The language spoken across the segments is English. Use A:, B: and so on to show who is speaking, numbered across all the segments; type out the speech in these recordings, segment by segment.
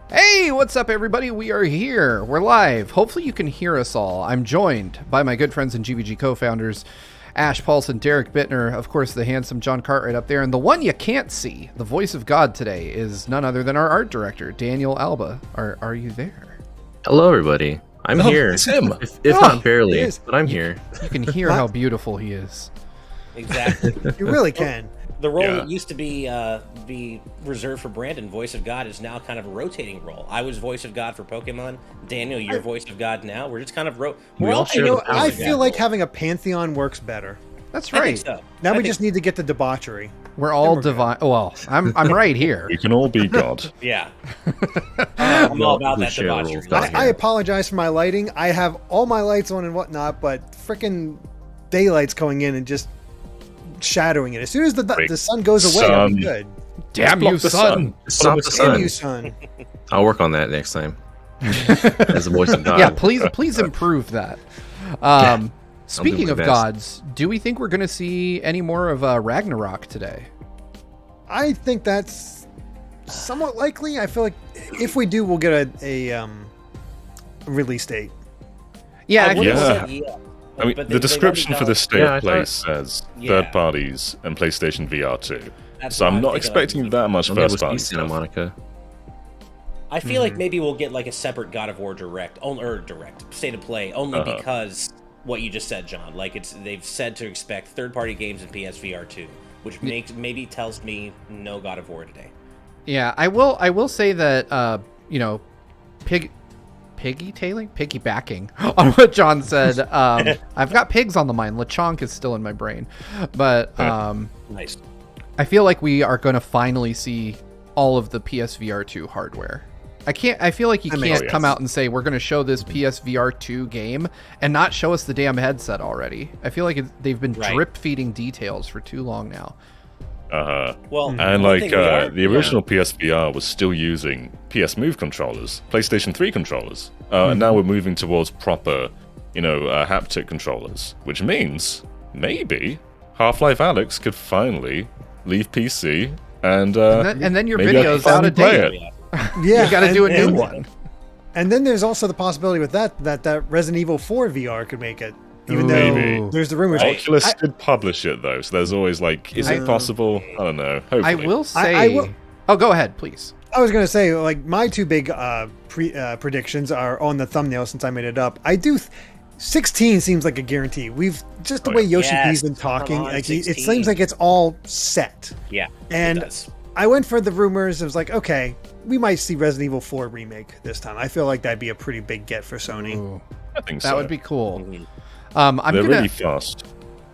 A: Hey, what's up, everybody? We are here. We're live. Hopefully you can hear us all. I'm joined by my good friends and GVG co-founders, Ash Paulson, Derek Bittner, of course, the handsome John Cartwright up there. And the one you can't see, the voice of God today, is none other than our art director, Daniel Alba. Are you there?
B: Hello, everybody. I'm here.
C: It's him.
B: If not barely, but I'm here.
A: You can hear how beautiful he is.
D: Exactly.
E: You really can.
D: The role that used to be reserved for Brandon, voice of God, is now kind of a rotating role. I was voice of God for Pokemon. Daniel, you're voice of God now. We're just kind of
B: We all share the
E: I
B: voice of
E: feel
B: God
E: like
B: role.
E: having a pantheon works better.
A: That's
D: I
A: right.
D: think so.
E: Now
D: I
E: we
D: think-
E: just need to get the debauchery.
A: We're all
E: we're good.
A: divine. Well, I'm right here.
C: We can all be God.
D: Yeah. I'm all about
B: We
D: that
B: share
D: debauchery.
B: rules down here.
E: I apologize for my lighting. I have all my lights on and whatnot, but frickin' daylight's going in and just shadowing it. As soon as the sun goes away, I'll be good.
A: Damn
C: Block
A: you,
C: the
A: son.
B: Stop the
E: Damn
B: sun.
E: you, son.
B: I'll work on that next time. As the voice of God.
A: Yeah, please improve that. Speaking
B: my
A: of
B: best.
A: gods, do we think we're going to see any more of Ragnarok today?
E: I think that's somewhat likely. I feel like if we do, we'll get a release date.
A: Yeah,
D: I
A: I
D: would've
A: feel-
C: Yeah.
D: said yeah.
C: I mean,
D: But
C: the
D: they've
C: description
D: already
C: for
D: done-
C: this state
B: Yeah, I
C: of play says
D: Yeah.
C: third parties and PlayStation VR 2.
D: That's
C: So
D: what
C: I'm not
D: thinking
C: expecting
D: of.
C: that much
B: I'll never
C: first
B: see
C: party
B: Santa
C: stuff.
B: Monica.
D: I feel like maybe we'll get like a separate God of War direct state of play only because what you just said, John. Like they've said to expect third-party games in PSVR 2, which maybe tells me no God of War today.
A: yeah. I will say that piggybacking on what John said. I've got pigs on the mind. Lechonk is still in my brain, but
D: Nice.
A: I feel like we are going to finally see all of the PSVR 2 hardware. I feel like you can't come out and say we're going to show this PSVR 2 game and not show us the damn headset already. I feel like they've been drip feeding details for too long now.
D: Well,
C: And
D: one
C: like
D: thing we are-
C: the original PSVR was still using PS Move controllers, PlayStation 3 controllers, and now we're moving towards proper, haptic controllers, which means maybe Half-Life Alyx could finally leave PC and
A: And then your
C: maybe I can
A: video's out
C: finally
A: of
C: play
A: date.
C: it.
E: Yeah,
A: You got to do a new
E: and-
A: one.
E: And then there's also the possibility with that Resident Evil 4 VR could make it. Even
C: Maybe.
E: though there's the rumors.
C: Oculus did publish it though, so there's always like, is it possible? I don't know. Hopefully.
A: I will say.
E: I will-
A: Oh, go ahead, please.
E: I was gonna say, like, my two big predictions are on the thumbnail since I made it up. 16 seems like a guarantee. We've just the way Yoshi
D: Yes,
E: P's been talking,
D: come on,
E: like it
D: 16.
E: seems like it's all set.
D: Yeah,
E: And
D: it does.
E: I went for the rumors. It was like, okay, we might see Resident Evil 4 remake this time. I feel like that'd be a pretty big get for Sony.
A: Ooh,
C: I think
A: that
C: so.
A: would be cool.
D: Mhm.
A: I'm
C: They're
A: gonna
C: really fast.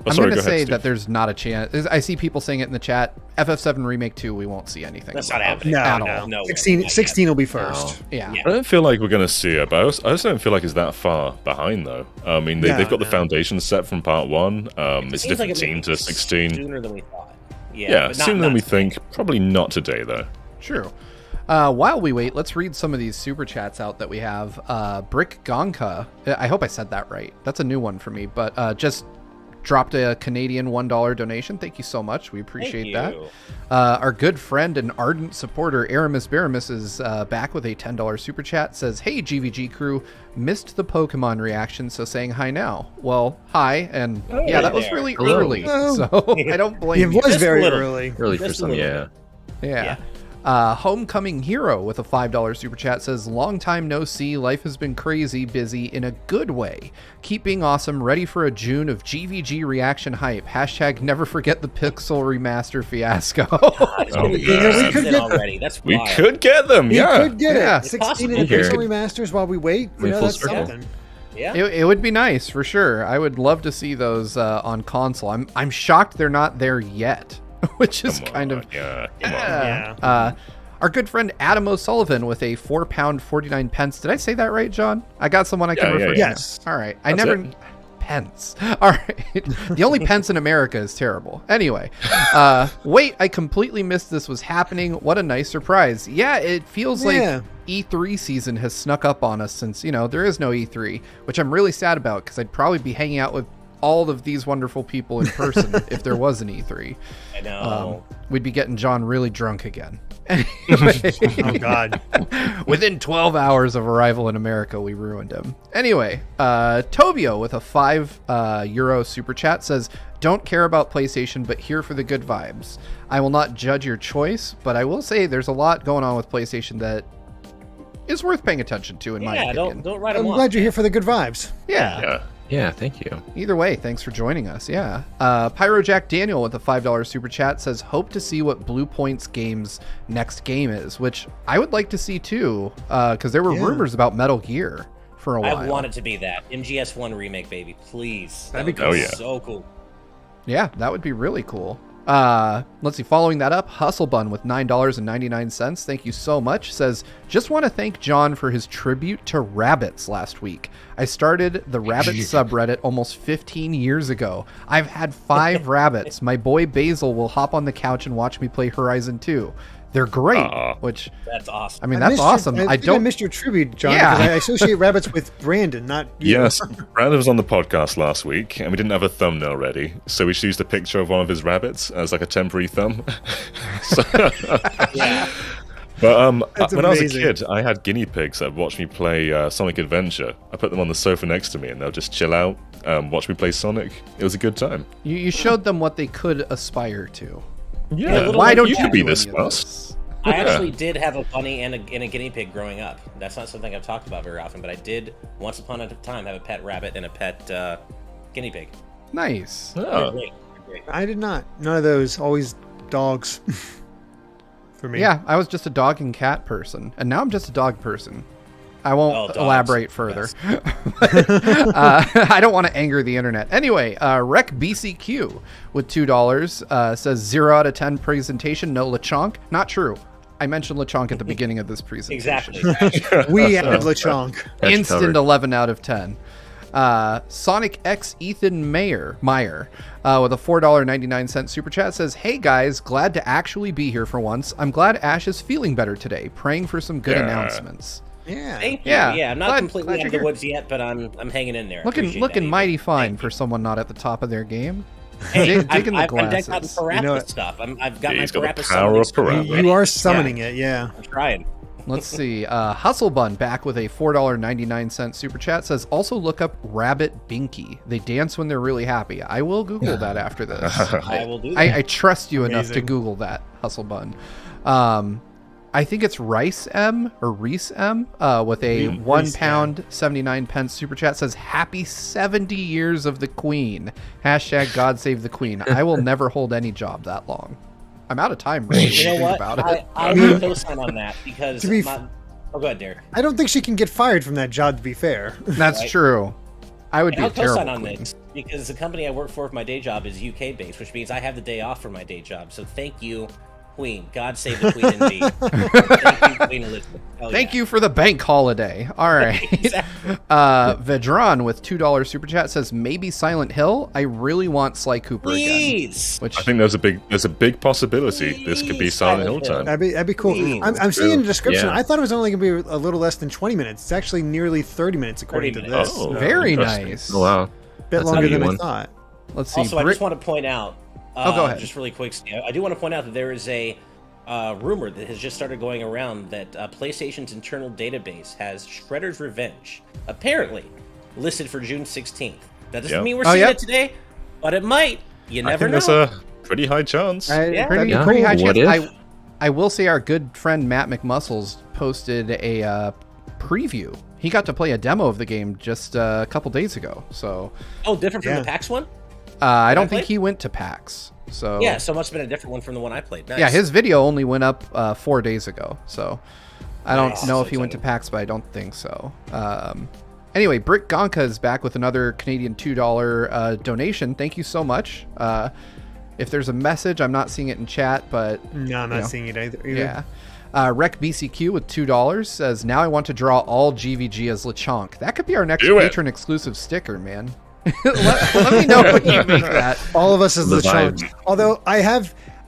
C: Oh,
A: I'm
C: sorry,
A: gonna
C: go ahead,
A: say
C: Steve.
A: that there's not a chance. I see people saying it in the chat. FF7 remake 2, we won't see anything.
D: That's
A: about
D: not happening.
E: No,
A: at
E: no.
A: all.
D: No way,
E: 16,
D: not yet.
E: 16 will be first.
A: Yeah.
D: Yeah.
C: I don't feel like we're going to see it, but I also don't feel like it's that far behind, though. I mean, they've got the foundation set from part 1. It's a
D: Seems
C: different
D: like it
C: team
D: may
C: to
D: be
C: 16.
D: Sooner than we thought.
C: Yeah,
D: but not-
C: sooner than we
D: not-
C: think. Probably not today, though.
A: True. While we wait, let's read some of these super chats out that we have. Brick Gonka, I hope I said that right. That's a new one for me, but just dropped a Canadian $1 donation. Thank you so much. We appreciate that.
D: you.
A: Our good friend and ardent supporter, Aramis Baramis, is back with a $10 super chat. Says, hey, GVG crew, missed the Pokemon reaction, so saying hi now. Well, hi, and yeah, that was
D: there.
A: really
B: Hello.
A: early,
E: Oh.
A: so I don't blame
E: It
A: you.
E: was
D: Just a
E: very
D: little.
E: early.
B: Early for
D: Just a
B: some,
D: little
B: yeah.
A: Yeah. Homecoming Hero with a $5 super chat says, long time no see. Life has been crazy, busy in a good way. Keep being awesome. Ready for a June of GVG reaction hype. Hashtag never forget the Pixel remaster fiasco.
D: It's been
C: Oh,
D: years
C: God.
D: since
E: We
D: then
E: could
D: already. That's
C: We
D: wild.
C: could get them,
E: We
C: yeah.
E: could get
A: Yeah.
E: it. 16
D: Possibly.
E: in the
B: Here.
E: Pixel remasters while we wait.
B: We're full
E: That's
B: circle.
E: something.
D: Yeah.
A: It would be nice for sure. I would love to see those on console. I'm shocked they're not there yet, which is
C: Come
A: kind
C: on,
A: of
C: yeah. Come on.
E: Yeah.
A: our good friend Adam O'Sullivan with a £4.49. Did I say that right, John? I got someone I can
C: Yeah,
A: refer
C: yeah,
A: to.
E: yeah. Yes.
A: All right. I
C: That's
A: never
C: it.
A: pence. All right. The only pence in America is terrible. Anyway, wait, I completely missed this was happening. What a nice surprise. Yeah, it feels
E: Yeah.
A: like E3 season has snuck up on us since, there is no E3, which I'm really sad about because I'd probably be hanging out with all of these wonderful people in person if there was an E3.
D: I know.
A: We'd be getting John really drunk again.
E: Oh God!
A: Within 12 hours of arrival in America, we ruined him. Anyway, Tobio with a €5 super chat says, "Don't care about PlayStation, but here for the good vibes. I will not judge your choice, but I will say there's a lot going on with PlayStation that is worth paying attention to, in my opinion."
D: Don't write
E: I'm
D: them off.
E: glad you're here for the good vibes.
A: Yeah.
B: Yeah, thank you.
A: Either way, thanks for joining us. Yeah. Pyrojack Daniel with a $5 super chat says, "Hope to see what Blue Point's game's next game is," which I would like to see too, because there were rumors about Metal Gear for a while.
D: I want it to be that MGS1 remake, baby, please.
E: That'd be
D: That
E: cool.
D: would
C: Oh, yeah.
D: So cool.
A: Yeah, that would be really cool. Let's see. Following that up, Hustlebun with $9.99. Thank you so much. Says, "Just want to thank John for his tribute to rabbits last week. I started the rabbit subreddit almost 15 years ago. I've had 5 rabbits. My boy Basil will hop on the couch and watch me play Horizon 2. They're great." Which,
D: That's awesome.
A: I mean,
E: I
A: that's
E: missed
A: awesome.
E: I think I missed your tribute, John.
A: Yeah.
E: Because I associate rabbits with Brandon, not you.
C: Yes, Brandon was on the podcast last week, and we didn't have a thumbnail ready, so we used a picture of one of his rabbits as like a temporary thumb.
D: Yeah.
C: But
E: That's
C: when I was a
E: amazing.
C: kid, I had guinea pigs that watched me play Sonic Adventure. I put them on the sofa next to me, and they'll just chill out, watch me play Sonic. It was a good time.
A: you showed them what they could aspire to.
C: Yeah,
D: little
A: Why
D: like
A: don't
C: you
A: you
C: could be
A: do
C: this
A: any of
C: fast?
A: this?
D: I actually did have a bunny and a guinea pig growing up. That's not something I've talked about very often, but I did once upon a time have a pet rabbit and a pet guinea pig.
A: Nice.
D: They're
C: Oh.
D: great. They're great.
E: I did not. None of those. Always dogs. For me.
A: Yeah, I was just a dog and cat person, and now I'm just a dog person. I won't
D: Oh, dogs.
A: elaborate further. I don't want to anger the internet. Anyway, Rec BCQ with $2 says 0 out of 10 presentation, no Lechonk. Not true. I mentioned Lechonk at the beginning of this presentation.
D: Exactly.
E: We had Lechonk.
B: That's
A: Instant
B: covered.
A: 11 out of 10. Sonic X Ethan Meyer with a $4.99 super chat says, "Hey guys, glad to actually be here for once. I'm glad Ash is feeling better today. Praying for some good
C: Yeah.
A: announcements."
E: Yeah.
D: Thank you.
A: Yeah,
D: Yeah, I'm not
A: glad
D: completely out
A: you're
D: of the
A: here.
D: woods yet, but I'm hanging in there.
A: Looking
D: Appreciate that,
A: mighty
D: Ethan.
A: fine
D: Thank
A: for
D: you.
A: someone not at the top of their game.
D: Hey,
A: Digging the
D: I'm decked out in
A: glasses.
D: Parappa
E: You know what?
D: stuff. I've got
C: Yeah,
D: my
C: he's got the
D: Parappa
C: power
D: summoning
C: of
D: spell
C: Parappa.
D: ready.
E: You are summoning it, yeah.
D: I'm trying.
A: Let's see. Hustlebun back with a $4.99 super chat says, "Also look up Rabbit Binky. They dance when they're really happy." I will Google that after this.
D: I will do that.
A: I trust you enough to
E: Amazing.
A: Google that, Hustlebun. I think it's Rice M or Reese M with a £1 79 super chat says, "Happy 70 years of the Queen. Hashtag God save the Queen. I will never hold any job that long." I'm out of time. Really,
D: You know
A: think
D: what?
A: about it.
D: I will co-sign on that because
E: To be
D: oh, go ahead, Derek.
E: I don't think she can get fired from that job, to be fair.
A: That's
D: Right.
A: true. I would
D: And
A: be
D: I'll
A: a terrible
D: co-sign on
A: queen.
D: this because the company I work for my day job is UK based, which means I have the day off for my day job. So thank you, Queen. God save the Queen indeed. Thank you, Queen Elizabeth. Hell
A: Thank
D: yeah.
A: you for the bank holiday. All right.
D: Exactly.
A: Vedran with $2 super chat says, "Maybe Silent Hill. I really want Sly Cooper again."
D: Please.
A: Which
C: I think there's a big possibility this could be
D: Please,
C: Silent Hill
D: Silent Hill.
C: time.
E: That'd be cool.
D: Please.
E: I'm seeing in the description.
B: Yeah.
E: I thought it was only going to be a little less than 20 minutes. It's actually nearly 30 minutes, according
D: 30
E: to
D: minutes.
E: this.
C: Oh.
A: very
C: Interesting.
A: nice.
B: Oh, wow.
E: A bit
B: That's
E: longer
B: a
E: than
B: good
E: I
B: one.
E: thought.
A: Let's see.
D: Also, I just want to point out.
A: Go ahead.
D: Just really quick, Steve. I do want to point out that there is a rumor that has just started going around that PlayStation's internal database has Shredder's Revenge apparently listed for June 16th. That doesn't
C: Yep.
D: mean we're
A: Oh,
D: seeing
A: yep.
D: it today, but it might. You
C: I
D: never
C: think
D: know.
C: there's a pretty high chance.
D: Yeah.
A: pretty,
B: Yeah.
A: pretty high
B: What
A: chance.
B: if?
A: I will say our good friend Matt McMuscles posted a preview. He got to play a demo of the game just a couple days ago. So
D: Oh, different from
E: Yeah.
D: the PAX one?
A: I don't think
D: played?
A: he went to PAX. So
D: Yeah, so it must have been a different one from the one I played. Nice.
A: yeah, his video only went up 4 days ago. So I don't
D: Nice.
A: know
D: So
A: if he went to
D: exciting.
A: PAX, but I don't think so. Anyway, Brick Gonka is back with another Canadian $2 donation. Thank you so much. If there's a message, I'm not seeing it in chat, but
E: No, I'm
A: you
E: not
A: know,
E: seeing it either.
A: yeah. Rec BCQ with $2 says, "Now I want to draw all GVG as Lechonk." That could be our next
C: Do it.
A: patron exclusive sticker, man. let me know when you make that.
E: All of us as
B: The
E: the chunk.
B: vibes.
E: Although I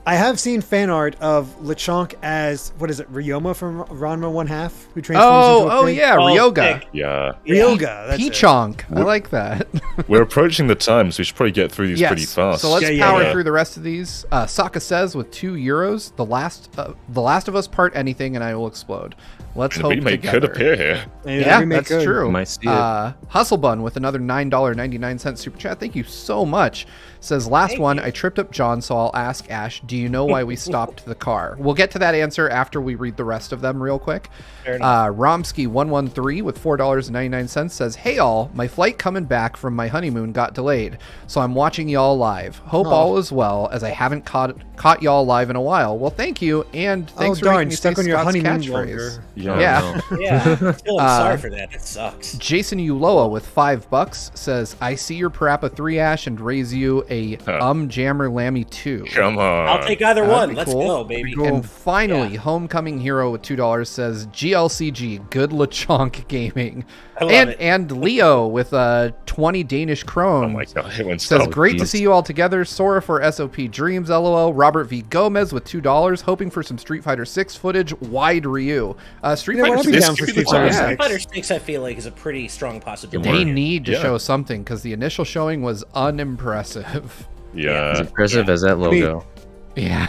E: I have seen fan art of Lechonk as, what is it, Ryoma from Ranma 1/2, who transforms into a pig?
A: Yeah, Ryoga.
D: sick.
C: Yeah.
E: Ryoga, that's it.
A: Peachonk. I like that.
C: We're approaching the time, so we should probably get through these pretty fast.
A: So let's
E: Yeah,
A: power
E: yeah.
A: through the rest of these. Sokka says with €2, the last of us part anything and I will explode. Let's
C: And
A: hope
C: the remake
A: together.
C: could appear here.
A: Yeah,
E: remake
A: that's
E: could.
A: true.
B: Might see it.
A: Hustle Bun with another $9.99 super chat. Thank you so much. Says last one. I tripped up John, so I'll ask Ash. Do you know why we stopped the car? We'll get to that answer after we read the rest of them real quick. Romsky113 with $4.99 says, "Hey all, my flight coming back from my honeymoon got delayed, so I'm watching y'all live. Hope all is well, as I haven't caught y'all live in a while. Well, thank you, and thanks for
E: darn,
A: making me
E: stuck
A: say
E: on your
A: Scott's
E: honeymoon
A: catchphrase."
E: longer.
A: Yeah.
D: Yeah, still, I'm sorry for that. It sucks.
A: Jason Uloa with $5 says, "I see your Parappa 3 Ash and raise you a Jammer Lammy 2.
C: Come on.
D: I'll take either
A: That'd
D: one.
A: be
D: Let's
A: cool.
D: go, baby.
E: Cool.
A: And finally, Homecoming Hero with $2 says, "GLCG, good Lechonk gaming."
D: I love it.
A: And Leo with 20 Danish krone.
C: Oh my god, it went
A: Says,
C: so
A: "Great to
B: geez.
A: see you all together. Sora for SOP Dreams, LOL." Robert V. Gomez with $2, hoping for some Street Fighter 6 footage. Wide Ryu. Street
E: You know what,
A: Fighter
E: I'd be
A: 6.
E: down for
C: This could
E: Street
C: be
E: Fighter
A: the time.
E: 6.
D: Fighter 6, I feel like, is a pretty strong possibility.
A: They need to
C: Yeah.
A: show something because the initial showing was unimpressive.
C: Yeah.
B: As impressive as that logo.
A: Yeah.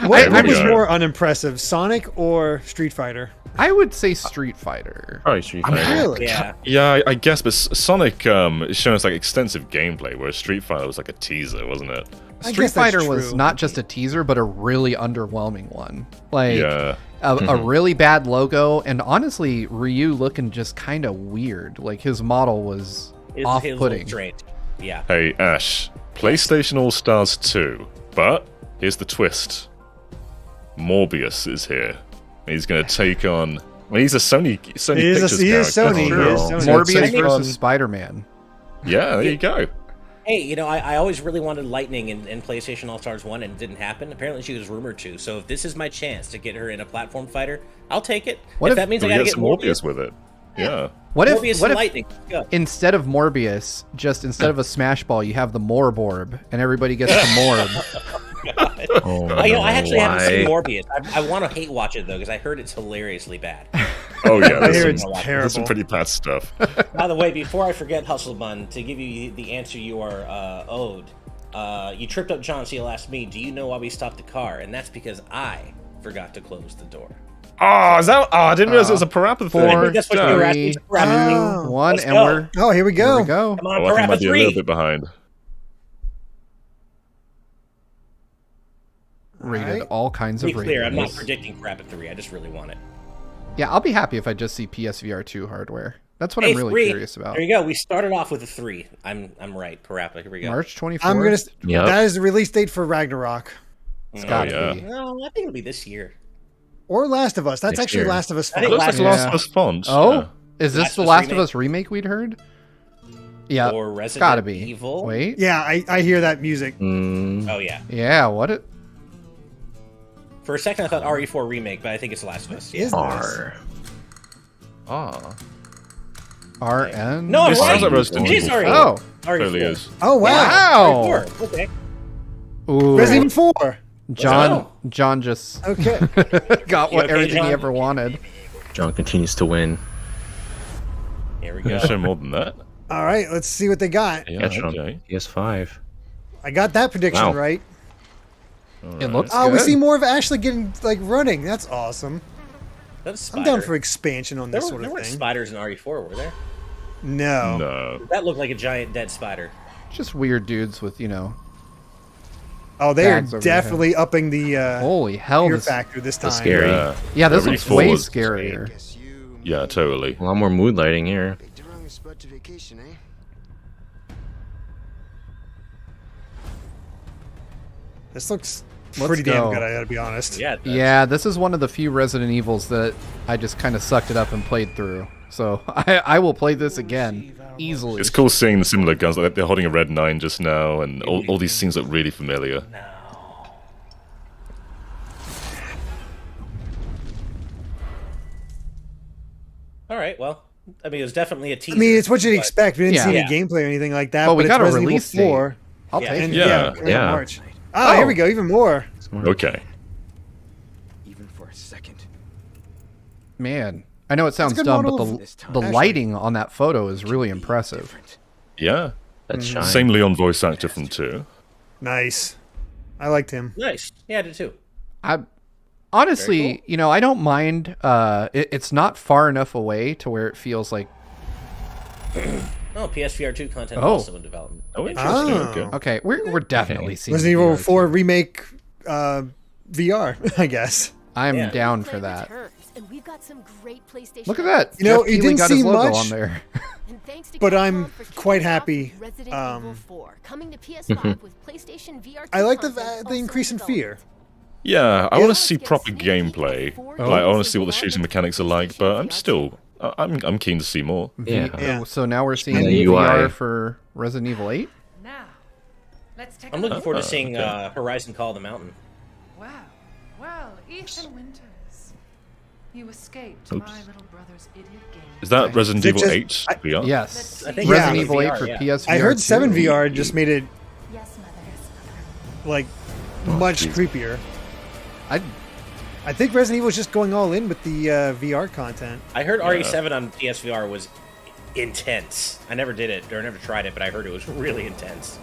E: What
C: I-
E: was
C: I-
E: more unimpressive, Sonic or Street Fighter?
A: I would say Street Fighter.
B: Probably Street Fighter.
E: Really?
D: Yeah.
C: Yeah, I guess, but Sonic is showing us like extensive gameplay, whereas Street Fighter was like a teaser, wasn't it?
E: I
A: Street
E: guess that's
A: Fighter was
E: true.
A: not just a teaser, but a really underwhelming one. Like
C: Yeah.
A: a really bad logo, and honestly, Ryu looking just kind of weird. Like his model was
D: It was a little
A: off-putting.
D: strange. Yeah.
C: Hey, Ash, PlayStation All Stars 2, but here's the twist. Morbius is here. He's going to take on. Well, he's a Sony
E: He
C: Pictures
E: is Sony.
C: character.
E: He is
A: True.
E: Sony.
A: Morbius
C: Take
A: versus
C: on-
A: Spider-Man.
C: Yeah, there you go.
D: Hey, you know, I always really wanted Lightning in PlayStation All Stars 1, and it didn't happen. Apparently, she was rumored to. So if this is my chance to get her in a platform fighter, I'll take it.
A: What
D: if
A: if
D: that means
C: We
D: I gotta
C: get
D: get
C: some Morbius with it. Yeah.
A: What if
D: Morbius
A: what
D: and
A: if
D: Lightning. Let's go.
A: instead of Morbius, just instead of a Smash Ball, you have the Morborb, and everybody gets the Morb?
B: Oh,
D: I actually haven't seen
B: why?
D: Morbius. I want to hate watch it though because I heard it's hilariously bad.
C: Oh, yeah.
E: I hear
C: There's
E: it's
C: some
E: terrible.
C: pretty bad stuff.
D: By the way, before I forget, Hustle Bun, to give you the answer you are owed, you tripped up John, so you'll ask me, do you know why we stopped the car? And that's because I forgot to close the door.
C: Oh, is that? Oh, I didn't realize it was a Parappa thing.
D: I
A: Four,
D: think that's what you were asking.
A: three,
E: Oh.
A: One,
D: Let's
A: and
D: go.
A: we're
E: Oh, here we
A: here
E: go.
A: we go.
D: Come on,
C: Oh, I think I
D: Parappa
C: might be a little
D: 3.
C: bit behind.
A: Rated
E: Alright.
A: all kinds
D: To be
A: of
D: clear, I'm not
A: ratings.
D: predicting Parappa 3. I just really want it.
A: Yeah, I'll be happy if I just see PSVR 2 hardware. That's what
D: Hey,
A: I'm really
D: 3.
A: curious about.
D: There you go. We started off with a 3. I'm right. Parappa. Here we go.
A: March 24th.
E: I'm gonna.
B: Yep.
E: That is the release date for Ragnarok
A: It's
D: Mm.
A: gotta
C: yeah.
A: be.
D: No, I think it'll be this year.
E: or Last of Us. That's
B: Next
E: actually
B: year.
E: Last of Us.
D: I think
C: It looks like
D: Last
C: the
A: of
C: Last
A: Us-
C: of Us font.
A: Oh,
C: yeah.
A: is this
D: Last
A: the
D: of Us
A: Last of
D: remake.
A: Us remake we'd heard? Yeah,
D: Or Resident
A: gotta be.
D: Evil.
A: Wait,
E: Yeah, I hear that music.
B: Mm,
D: Oh yeah.
A: yeah, what it?
D: For a second, I thought RE4 remake, but I think it's Last of Us.
E: Is this?
B: R.
C: Ah.
A: RN?
D: No, I'm
C: This
D: right.
C: sounds like Resident
D: It is
C: Evil.
D: RE4.
A: Oh,
C: Totally
D: RE4.
C: is.
E: Oh wow.
A: wow.
D: RE4. Okay.
A: Ooh,
E: Resident Evil 4.
A: John just
E: Okay.
A: got
D: You
A: what
D: okay,
A: everything he
D: John?
A: ever wanted.
B: John continues to win.
D: Here we
C: Gonna
D: go.
C: show more than that.
E: All right. Let's see what they got.
C: Yeah,
B: Yeah, Sean.
C: okay.
B: He has 5.
E: I got that prediction
B: Wow.
E: right.
A: It looks
E: Oh, we
A: good.
E: see more of Ashley getting like running. That's awesome.
D: That's
E: I'm down for expansion on
D: There,
E: this
D: were,
E: sort
D: there
E: of
D: weren't
E: thing.
D: spiders in RE4, were there?
E: No.
C: No.
D: That looked like a giant dead spider.
A: Just weird dudes with,
E: Oh, they are
A: Bags over your
E: definitely upping the
A: holy hell.
E: fear
A: This,
E: factor this time.
B: That's scary.
A: yeah, this
C: Yeah,
A: looks
C: RE4
A: way
C: was-
A: scarier.
C: Yeah, totally.
B: A lot more mood lighting here.
F: Picked the wrong spot to vacation, eh?
E: This looks
A: Let's
E: pretty damn
A: go.
E: good. I gotta be honest.
D: Yeah.
A: Yeah, this is one of the few Resident Evils that I just kind of sucked it up and played through. So I will play this again easily.
C: It's cool seeing the similar guns. Like they're holding a red 9 just now, and all these scenes look really familiar.
D: All right. Well, I mean, it was definitely a teaser.
E: I mean, it's what you'd
D: but-
E: expect. We didn't see
A: Yeah.
E: any gameplay or anything like that.
A: But we
E: it's
A: got a
E: Resident Evil
A: release date.
E: 4.
A: I'll
D: Yeah.
A: take
E: And
A: it.
C: Yeah.
E: early
B: Yeah.
E: March. Oh, here we go. Even more.
C: Okay.
F: Even for a second.
A: Man, I know it sounds
E: good
A: dumb, but
E: model
A: the lighting on that photo is really impressive.
C: Yeah.
B: That's shine.
C: Same Leon voice actor from 2.
E: Nice. I liked him.
D: Nice. Yeah, I did too.
A: I honestly,
D: Very cool.
A: you know, I don't mind. It's not far enough away to where it feels like.
D: Oh, PSVR 2 content
A: Oh.
D: also in development.
C: Oh, interesting.
E: Oh.
C: Okay.
A: Okay, we're definitely seeing
E: Resident Evil
A: VR
E: 4
A: too.
E: remake VR, I guess.
A: I'm
D: Yeah.
A: down for that.
G: And we've got some great PlayStation
A: Look at that.
E: You know,
A: Jeff
E: it
A: Keighley
E: didn't
A: got his
E: seem
A: logo
E: much,
A: on there.
G: And thanks to
E: but
G: Capcom
E: I'm
G: for kicking
E: quite
G: off
E: happy,
G: Resident Evil 4, coming to PS5 with PlayStation VR 2
E: I like the
G: content
E: the
G: also
E: increase in fear.
G: development.
C: Yeah, I want to
G: Let's
C: see
G: get
C: proper
G: sneaky
C: gameplay.
G: before
C: Like, I want to
G: Resident
C: see what the
G: Evil
C: shooting
G: 5
C: mechanics are like, but I'm still, I'm keen to see more.
B: Yeah.
E: Yeah.
A: So now we're seeing
B: And the
A: VR
B: UI.
A: for Resident Evil 8.
H: Now, let's take
D: I'm
H: a
D: looking
H: look.
D: forward to seeing
C: okay.
D: Horizon Call of the Mountain.
H: Wow. Well, Ethan Winters, you escaped
B: Oops.
H: my little brother's idiot game.
C: Is that Resident
E: Is it
C: Evil
E: just-
C: 8 VR?
A: Yes,
D: I think
A: Resident
E: Yeah.
A: Evil 8 for
D: VR, yeah.
A: PSVR.
E: I heard 7
A: 2.
E: VR just made it
G: Yes, mother.
E: like much
B: jeez.
E: creepier.
A: I
E: I think Resident Evil is just going all in with the VR content.
D: I heard RE7 on PSVR was intense. I never did it, or never tried it, but I heard it was really intense.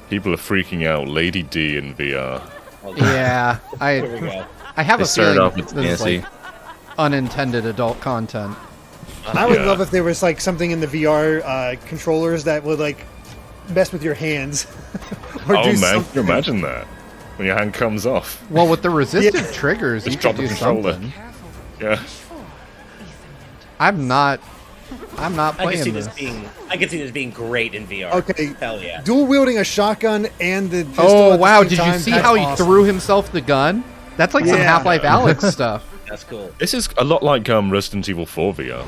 C: People are freaking out. Lady D in VR.
D: Oh,
A: yeah,
D: Here we go.
A: I have
B: They
A: a
B: started
A: feeling
B: off with
A: this is
B: fancy.
A: like unintended adult content.
E: I would
C: Yeah.
E: love if there was like something in the VR controllers that would like mess with your hands. or
C: Oh
E: do
C: man,
E: something.
C: can you imagine that? When your hand comes off.
A: Well, with the resistive triggers,
C: Just
A: you
C: drop
A: could
C: the
A: do
C: controller.
A: something.
H: Careful.
C: Yeah.
H: Push forward, Ethan Winters.
A: I'm not
D: I can
A: playing
D: see
A: this.
D: this being. I can see this being great in VR.
E: Okay.
D: Hell yeah.
E: Dual wielding a shotgun and the pistol
A: Oh
E: at the
A: wow!
E: same
A: Did you
E: time,
A: see
E: that's
A: how he
E: awesome.
A: threw himself the gun? That's like some
E: Yeah.
A: Half-Life Alex stuff.
D: That's cool.
C: This is a lot like Resident Evil 4 VR.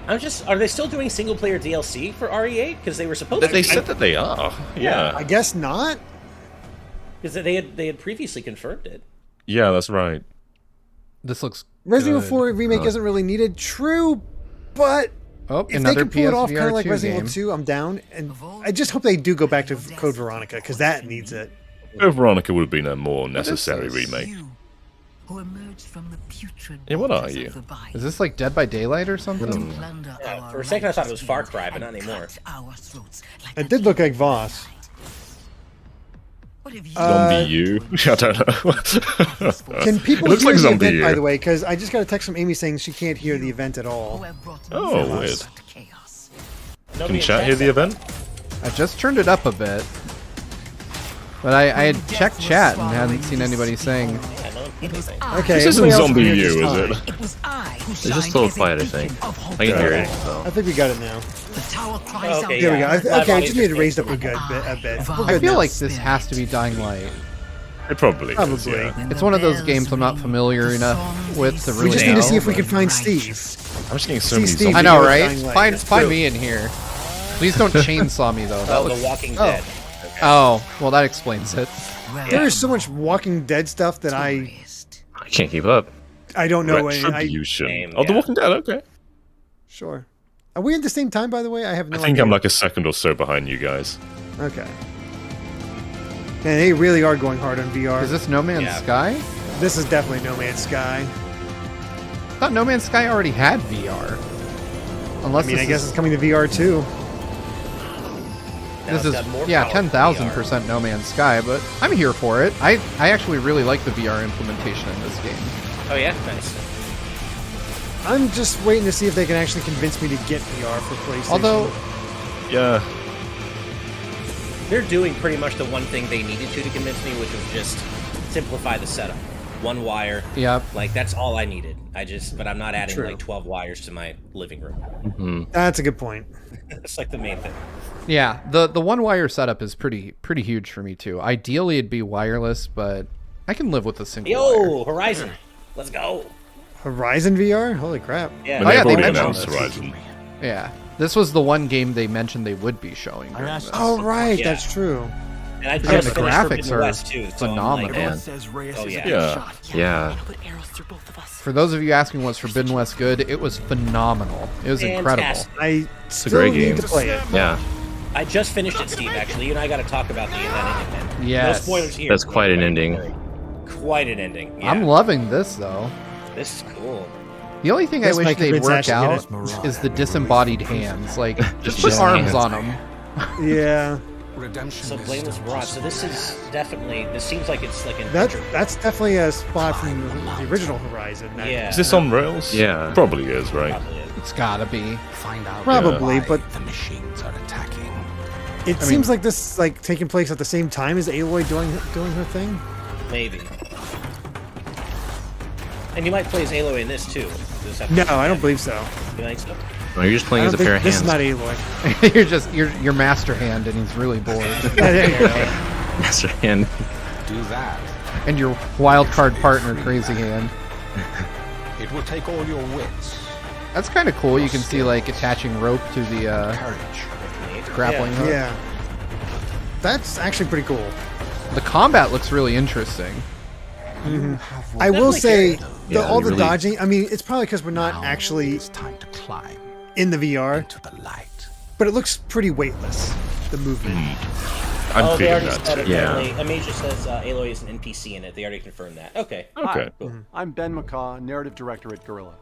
D: I'm just. Are they still doing single player DLC for RE8? Because they were supposed to.
C: They said that they are.
E: I
C: Yeah.
E: guess not.
D: Because they had previously confirmed it.
C: Yeah, that's right.
A: This looks
E: Resident
A: good.
E: Evil 4 remake isn't really needed. True, but
A: Oh,
E: if they
A: another
E: can pull it off
A: PSVR
E: kind of like
A: 2
E: Resident
A: game.
E: Evil 2, I'm down. And I just hope they do go back to Code Veronica because that needs it.
C: Code Veronica would have been a more necessary
A: this?
C: remake.
I: You, who emerged from the putrid
C: Yeah, what are
I: waters of
C: you?
I: the bayou
A: Is this like Dead by Daylight or something?
I: to plunder
D: Yeah,
I: our
D: for a second I thought it was
I: righteous
D: Far
I: deeds
D: Cry, but not
I: and
D: anymore.
I: cut our throats like
E: It did look like Voss.
I: What have you
C: Zombie U? I don't know.
E: Can people
C: It looks
E: hear
C: like
E: the
C: Zombie
E: event, by
C: U.
E: the way? Because I just got a text from Amy saying she can't hear the event at all.
I: who have brought
C: Oh,
I: misery
C: weird.
I: to chaos?
C: Can chat hear the event?
A: I just turned it up a bit, but I had checked chat and hadn't seen anybody saying.
D: Yeah, no,
I: It was
D: anything.
I: I.
E: Okay,
C: This isn't
E: everybody else
C: Zombie
E: can hear
C: U,
E: just
C: is
E: fine.
C: it?
I: It was I who
B: It's just a
I: shined
B: little
I: as a
B: quiet, I
I: beacon
B: think.
I: of hope.
B: I can hear
C: Okay.
B: it. So.
E: I think we got it now.
I: The tower cries
D: Okay,
I: out.
E: There we
D: yeah.
E: go.
D: Live
E: Okay, I
D: audio
E: just need to
D: is
E: raise up a
D: good.
E: good bit. A bit. We're
A: I
E: good
A: feel
E: now.
A: like this has to be Dying Light.
C: It probably is,
E: Probably.
C: yeah.
I: When
A: It's
I: the
A: one of those
I: bells
A: games I'm not
I: ring,
A: familiar
I: the
A: enough
I: songs
A: with to
I: they
A: really
E: We just
I: sing
E: need to
A: know.
E: see if we can find
I: righteous.
E: Steve.
C: I'm just getting so
E: See,
C: many
E: Steve,
C: zombies.
A: I know,
E: Video
A: right?
E: Dying Light.
A: Find
E: That's
A: find
E: true.
A: me in here. Please don't chainsaw me though. That
D: Oh,
A: looks.
D: The Walking
E: Oh.
D: Dead.
A: Oh, well, that explains it.
E: There is so much Walking Dead stuff that I
B: I can't keep up.
E: don't know.
C: Retribution.
D: Same,
C: Oh, The
D: yeah.
C: Walking Dead, okay.
E: Sure. Are we at the same time, by the way? I have no
C: I think
E: idea.
C: I'm like a second or so behind you guys.
E: Okay. Man, they really are going hard on VR.
A: Is this No Man's
D: Yeah.
A: Sky?
E: This is definitely No Man's Sky.
A: I thought No Man's Sky already had VR. Unless
E: I mean,
A: this
E: I guess
A: is,
E: it's coming to VR too.
D: Now
A: this
D: it's
A: is
D: got more
A: yeah,
D: power
A: 10,000% No Man's Sky, but I'm here for it. I actually really like the VR implementation in this game.
D: VR. Oh yeah, nice.
E: I'm just waiting to see if they can actually convince me to get VR for PlayStation.
A: Although
C: Yeah.
D: They're doing pretty much the one thing they needed to convince me, which was just simplify the setup. One wire.
A: yeah,
D: Like that's all I needed. But I'm not adding
E: True.
D: like 12 wires to my living room.
E: That's a good point.
D: That's like the main thing.
A: yeah, the one wire setup is pretty huge for me too. Ideally it'd be wireless, but I can live with a single wire.
D: Yo, Horizon. Let's go.
E: Horizon VR? Holy crap.
D: Yeah.
C: When
A: Oh, yeah,
C: they've
A: they
C: already
A: mentioned
C: announced
A: this.
C: Horizon.
A: Yeah. This was the one game they mentioned they would be showing. during this.
E: Oh, right.
D: Yeah.
E: That's true.
D: And I
A: Yeah,
D: just
A: the
D: finished
A: graphics
D: Forbidden
A: are
D: West too, so I'm
A: phenomenal.
D: like,
B: Man.
D: oh yeah.
C: Yeah.
B: Yeah.
A: For those of you asking was Forbidden West good, it was phenomenal. It was incredible.
D: Fantastic.
E: I
B: a
E: still
B: great
E: need
B: game.
E: to play it.
B: Yeah.
D: I just finished it, Steve. Actually, you and I got to talk about that ending. Man.
A: Yes.
D: No spoilers here.
B: That's quite an ending.
D: Quite an ending. Yeah.
A: I'm loving this though.
D: This is cool.
A: The only thing
E: This
A: I wish
E: might
A: they'd
E: convince
A: work
E: Ash to get
A: out is the disembodied hands. Like, just put
B: Just
A: arms
B: hands.
A: on them.
E: Yeah.
F: Redemption
D: So
F: is
D: Blameless
F: still
D: Mirage. So this is definitely. This seems like it's like an.
E: That's definitely a spot from the original Horizon. That-
D: Yeah.
C: Is this on rails?
B: Yeah.
C: Probably is, right?
D: Probably is.
A: It's gotta be.
F: find out
E: Probably,
F: why
E: but
F: the machines are attacking.
E: it seems like this is like taking place at the same time as Aloy doing her thing.
D: Maybe. And you might play as Aloy in this too. Does that-
E: No, I don't believe so.
D: You think so?
B: No, you're just
E: I
B: playing
E: don't
B: as a pair
E: think
B: of
E: this
B: hands.
E: is not Aloy.
A: You're just your master hand, and he's really bored.
E: Yeah, there you go.
B: Master hand.
F: Do that.
A: And your wild card partner, Crazy Hand.
F: It will take all your wits,
A: That's kind of cool. You can see like attaching rope to the
F: courage.
A: grappling hook.
E: Yeah. That's actually pretty cool.
A: The combat looks really interesting.
E: I will say,
B: Yeah,
E: all the
B: really-
E: dodging. I mean, it's probably because we're not actually
F: It's time to climb
E: in the VR,
F: to the light.
E: but it looks pretty weightless. The movement.
C: I'm
D: Oh, they
C: feeling
D: already
C: that
D: said
C: too.
D: it.
B: Yeah.
D: Apparently. Amnesia says Aloy is an NPC in it. They already confirmed that. Okay.
C: Okay.
D: Cool.
J: I'm Ben McCaw, Narrative Director at Guerrilla.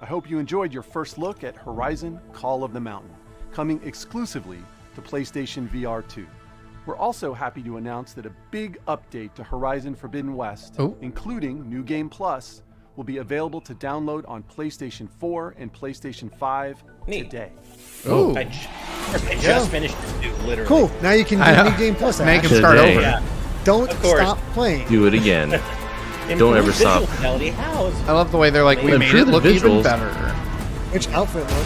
J: I hope you enjoyed your first look at Horizon Call of the Mountain, coming exclusively to PlayStation VR 2. We're also happy to announce that a big update to Horizon Forbidden West,
A: Oh.
J: including New Game Plus, will be available to download on PlayStation 4 and PlayStation 5
D: Neat.
J: today.
A: Ooh.
D: I just finished it too, literally.
E: Cool. Now you can
A: I
E: do
A: know.
E: New Game Plus.
A: Make
E: Ash.
A: him start
B: Today.
A: over.
D: Yeah.
E: Don't
D: Of course.
E: stop playing.
B: Do it again.
D: Improved
B: Don't ever
D: visual
B: stop.
D: fidelity. How is
A: I love the way they're like, we
D: They
A: made it
B: improved the
A: look even
B: visuals.
A: better.
E: Which outfit look?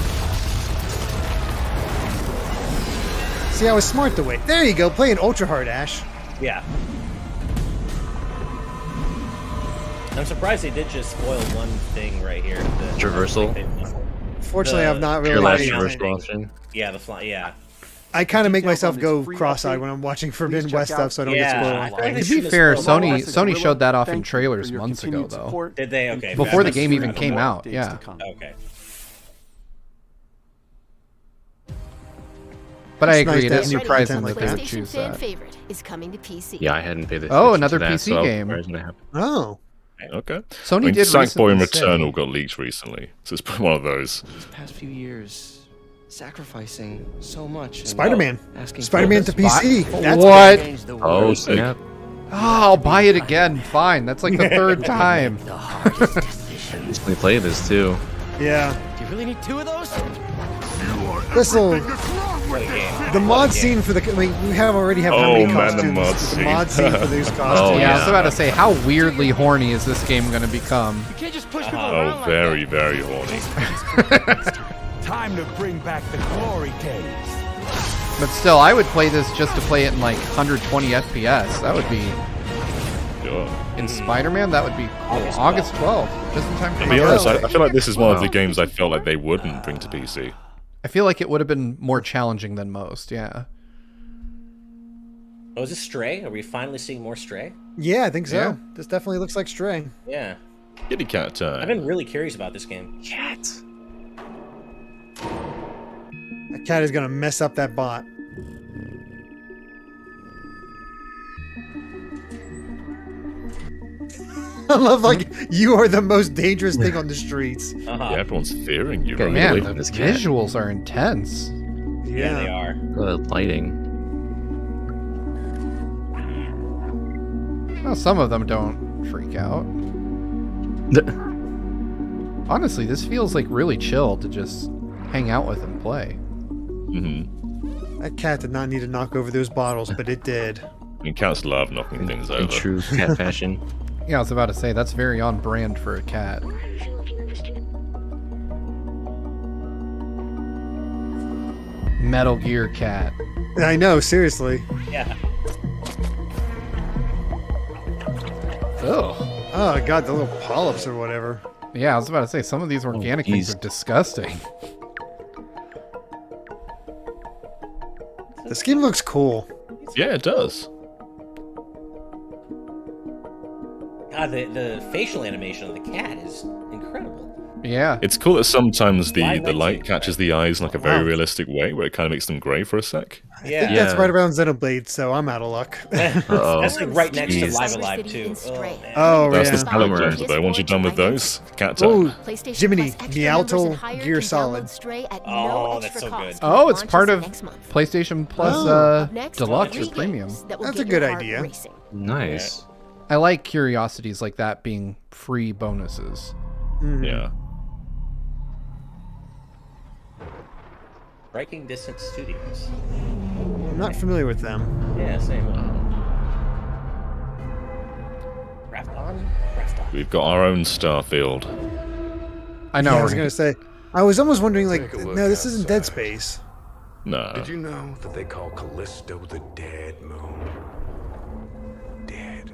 E: See, I was smart to wait. There you go. Playing ultra hard, Ash.
D: Yeah. I'm surprised they did just spoil one thing right here. The
B: Traversal?
E: Fortunately, I've not
B: Your
E: really.
B: last
E: paid
D: traversal
E: attention.
B: traversal option.
D: Yeah, the fly. Yeah.
E: I kind of make
J: Details
E: myself
J: on
E: go
J: this free
E: cross-eyed
J: update,
E: when I'm watching
J: please
E: Forbidden
J: check
E: West
J: out-
E: stuff, so I don't
D: Yeah,
E: get
D: I
E: spoiled.
D: feel like they
A: To be
D: should've
A: fair,
D: spoiled
A: Sony
D: more.
A: Sony showed that off in
J: Thank you
A: trailers
J: for your
A: months ago,
J: continued
A: though.
J: support
D: Did they? Okay.
J: and
A: Before the
J: feedback.
A: game even
J: More
A: came out,
J: updates
A: yeah.
J: to come.
D: Okay.
A: But I
E: It's nice
A: agree, it
E: to
A: is
E: have new
A: surprising
E: content
A: that
E: like
A: they
E: that.
A: would
G: PlayStation
A: choose
G: fan
A: that.
G: favorite is coming to PC.
B: Yeah, I hadn't paid
A: Oh,
B: attention
A: another
B: to that,
A: PC
B: so
A: game.
B: where's gonna happen?
E: Oh.
C: Okay.
A: Sony
C: I mean,
A: did
C: Sackboy
A: recently say-
C: Returnal got leaked recently, so it's probably one of those.
K: These past few years, sacrificing so much. and
E: Spider-Man.
K: asking
E: Spider-Man
K: for
E: to PC. That's
A: What?
K: change the
B: Oh,
K: world.
B: snap.
A: Oh, I'll buy it again. Fine. That's like the third time.
K: The hardest decision.
B: We play this too.
E: Yeah.
K: Do you really need two of those?
E: This'll.
D: What a game.
E: The mod scene for the. I mean, we already have how
C: Oh,
E: many
C: man, the
E: costumes?
C: mod
E: The
C: scene.
E: mod scene for these
B: Oh,
E: costumes.
A: Yeah, I was
B: yeah.
A: about to say, how weirdly horny is this game going to become?
K: You can't just push people
C: Oh,
K: around like
C: very, very horny.
F: Time to bring back the glory days.
A: But still, I would play this just to play it in like 120 FPS. That would be
C: Sure.
A: in Spider-Man. That would be cool. August 12th, just in time for
C: To
A: my
C: be honest,
A: birthday.
C: I feel like this is one of the
B: Wow.
C: games I felt like they wouldn't bring to PC.
A: I feel like it would have been more challenging than most. Yeah.
D: Oh, is this Stray? Are we finally seeing more Stray?
E: Yeah, I think so.
A: Yeah.
E: This definitely looks like Stray.
D: Yeah.
C: Kitty cat time.
D: I've been really curious about this game.
B: Cat.
E: That cat is gonna mess up that bot. I love like you are the most dangerous thing on the streets.
D: Uh-huh.
C: Yeah, everyone's fearing you,
B: Okay,
C: right?
B: man.
A: Man,
B: away
A: the
B: from this cat.
A: visuals are intense.
D: Yeah, they are.
B: Lighting.
A: Well, some of them don't freak out. Honestly, this feels like really chill to just hang out with and play.
C: Mm-hmm.
E: That cat did not need to knock over those bottles, but it did.
C: I mean, cats love knocking things
B: In
C: over.
B: true cat fashion.
A: Yeah, I was about to say, that's very on brand for a cat. Metal Gear cat.
E: I know, seriously.
D: Yeah.
A: Oh.
E: Oh god, the little polyps or whatever.
A: Yeah, I was about to say, some of these organic things
B: geez.
A: are disgusting.
E: The scheme looks cool.
C: Yeah, it does.
D: God, God, the facial animation of the cat is incredible.
A: Yeah.
C: It's cool that sometimes the
D: Light
C: light catches the eyes in like a very realistic way, where it kind of makes them grey for a sec.
E: I think that's right around Xenoblade, so I'm out of luck.
D: That's like right next to Live Alive too. Oh, man.
E: Oh,
C: That's
E: yeah.
C: the Stalin ones, though. Once you're done with those, cat
E: Oh,
C: time.
E: Jiminy, Mialto Gear Solid.
D: Oh, that's so good.
A: Oh, it's part of PlayStation Plus Deluxe or Premium.
E: That's a good idea.
B: Nice.
A: I like curiosities like that being free bonuses.
C: Yeah.
D: Striking Distance Studios.
E: I'm not familiar with them.
D: Yeah, same. Grafton?
C: We've got our own Starfield.
A: I know.
E: Yeah, I was going to say, I was almost wondering, like, no, this isn't Dead Space.
C: No.
F: Did you know that they call Callisto the dead moon? Dead.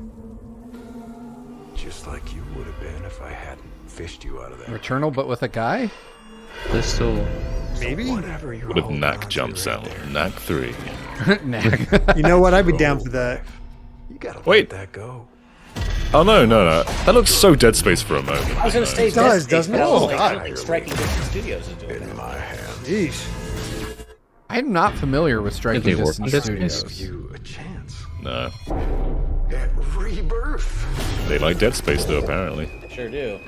F: Just like you would have been if I hadn't fished you out of that.
A: Returnal, but with a guy?
B: Callisto.
E: Maybe?
F: Whatever you
C: What if Knack jumps out? Knack 3.
A: Knack.
E: You know what? I'd be down for that.
F: You gotta
C: Wait.
F: let that go.
C: Oh, no. That looks so Dead Space for a moment.
D: I was going to say
E: It does,
D: Dead Space,
E: doesn't
D: but
E: it?
D: I was
E: Oh,
D: like,
E: God.
D: I don't think Striking Distance Studios is doing
F: In
D: that.
F: my hands.
E: Jeez.
A: I'm not familiar with Striking
B: Did they work
A: Distance
B: on Dead Space?
A: Studios.
F: You a chance
C: No.
F: at rebirth.
C: They like Dead Space, though, apparently.
D: They sure do.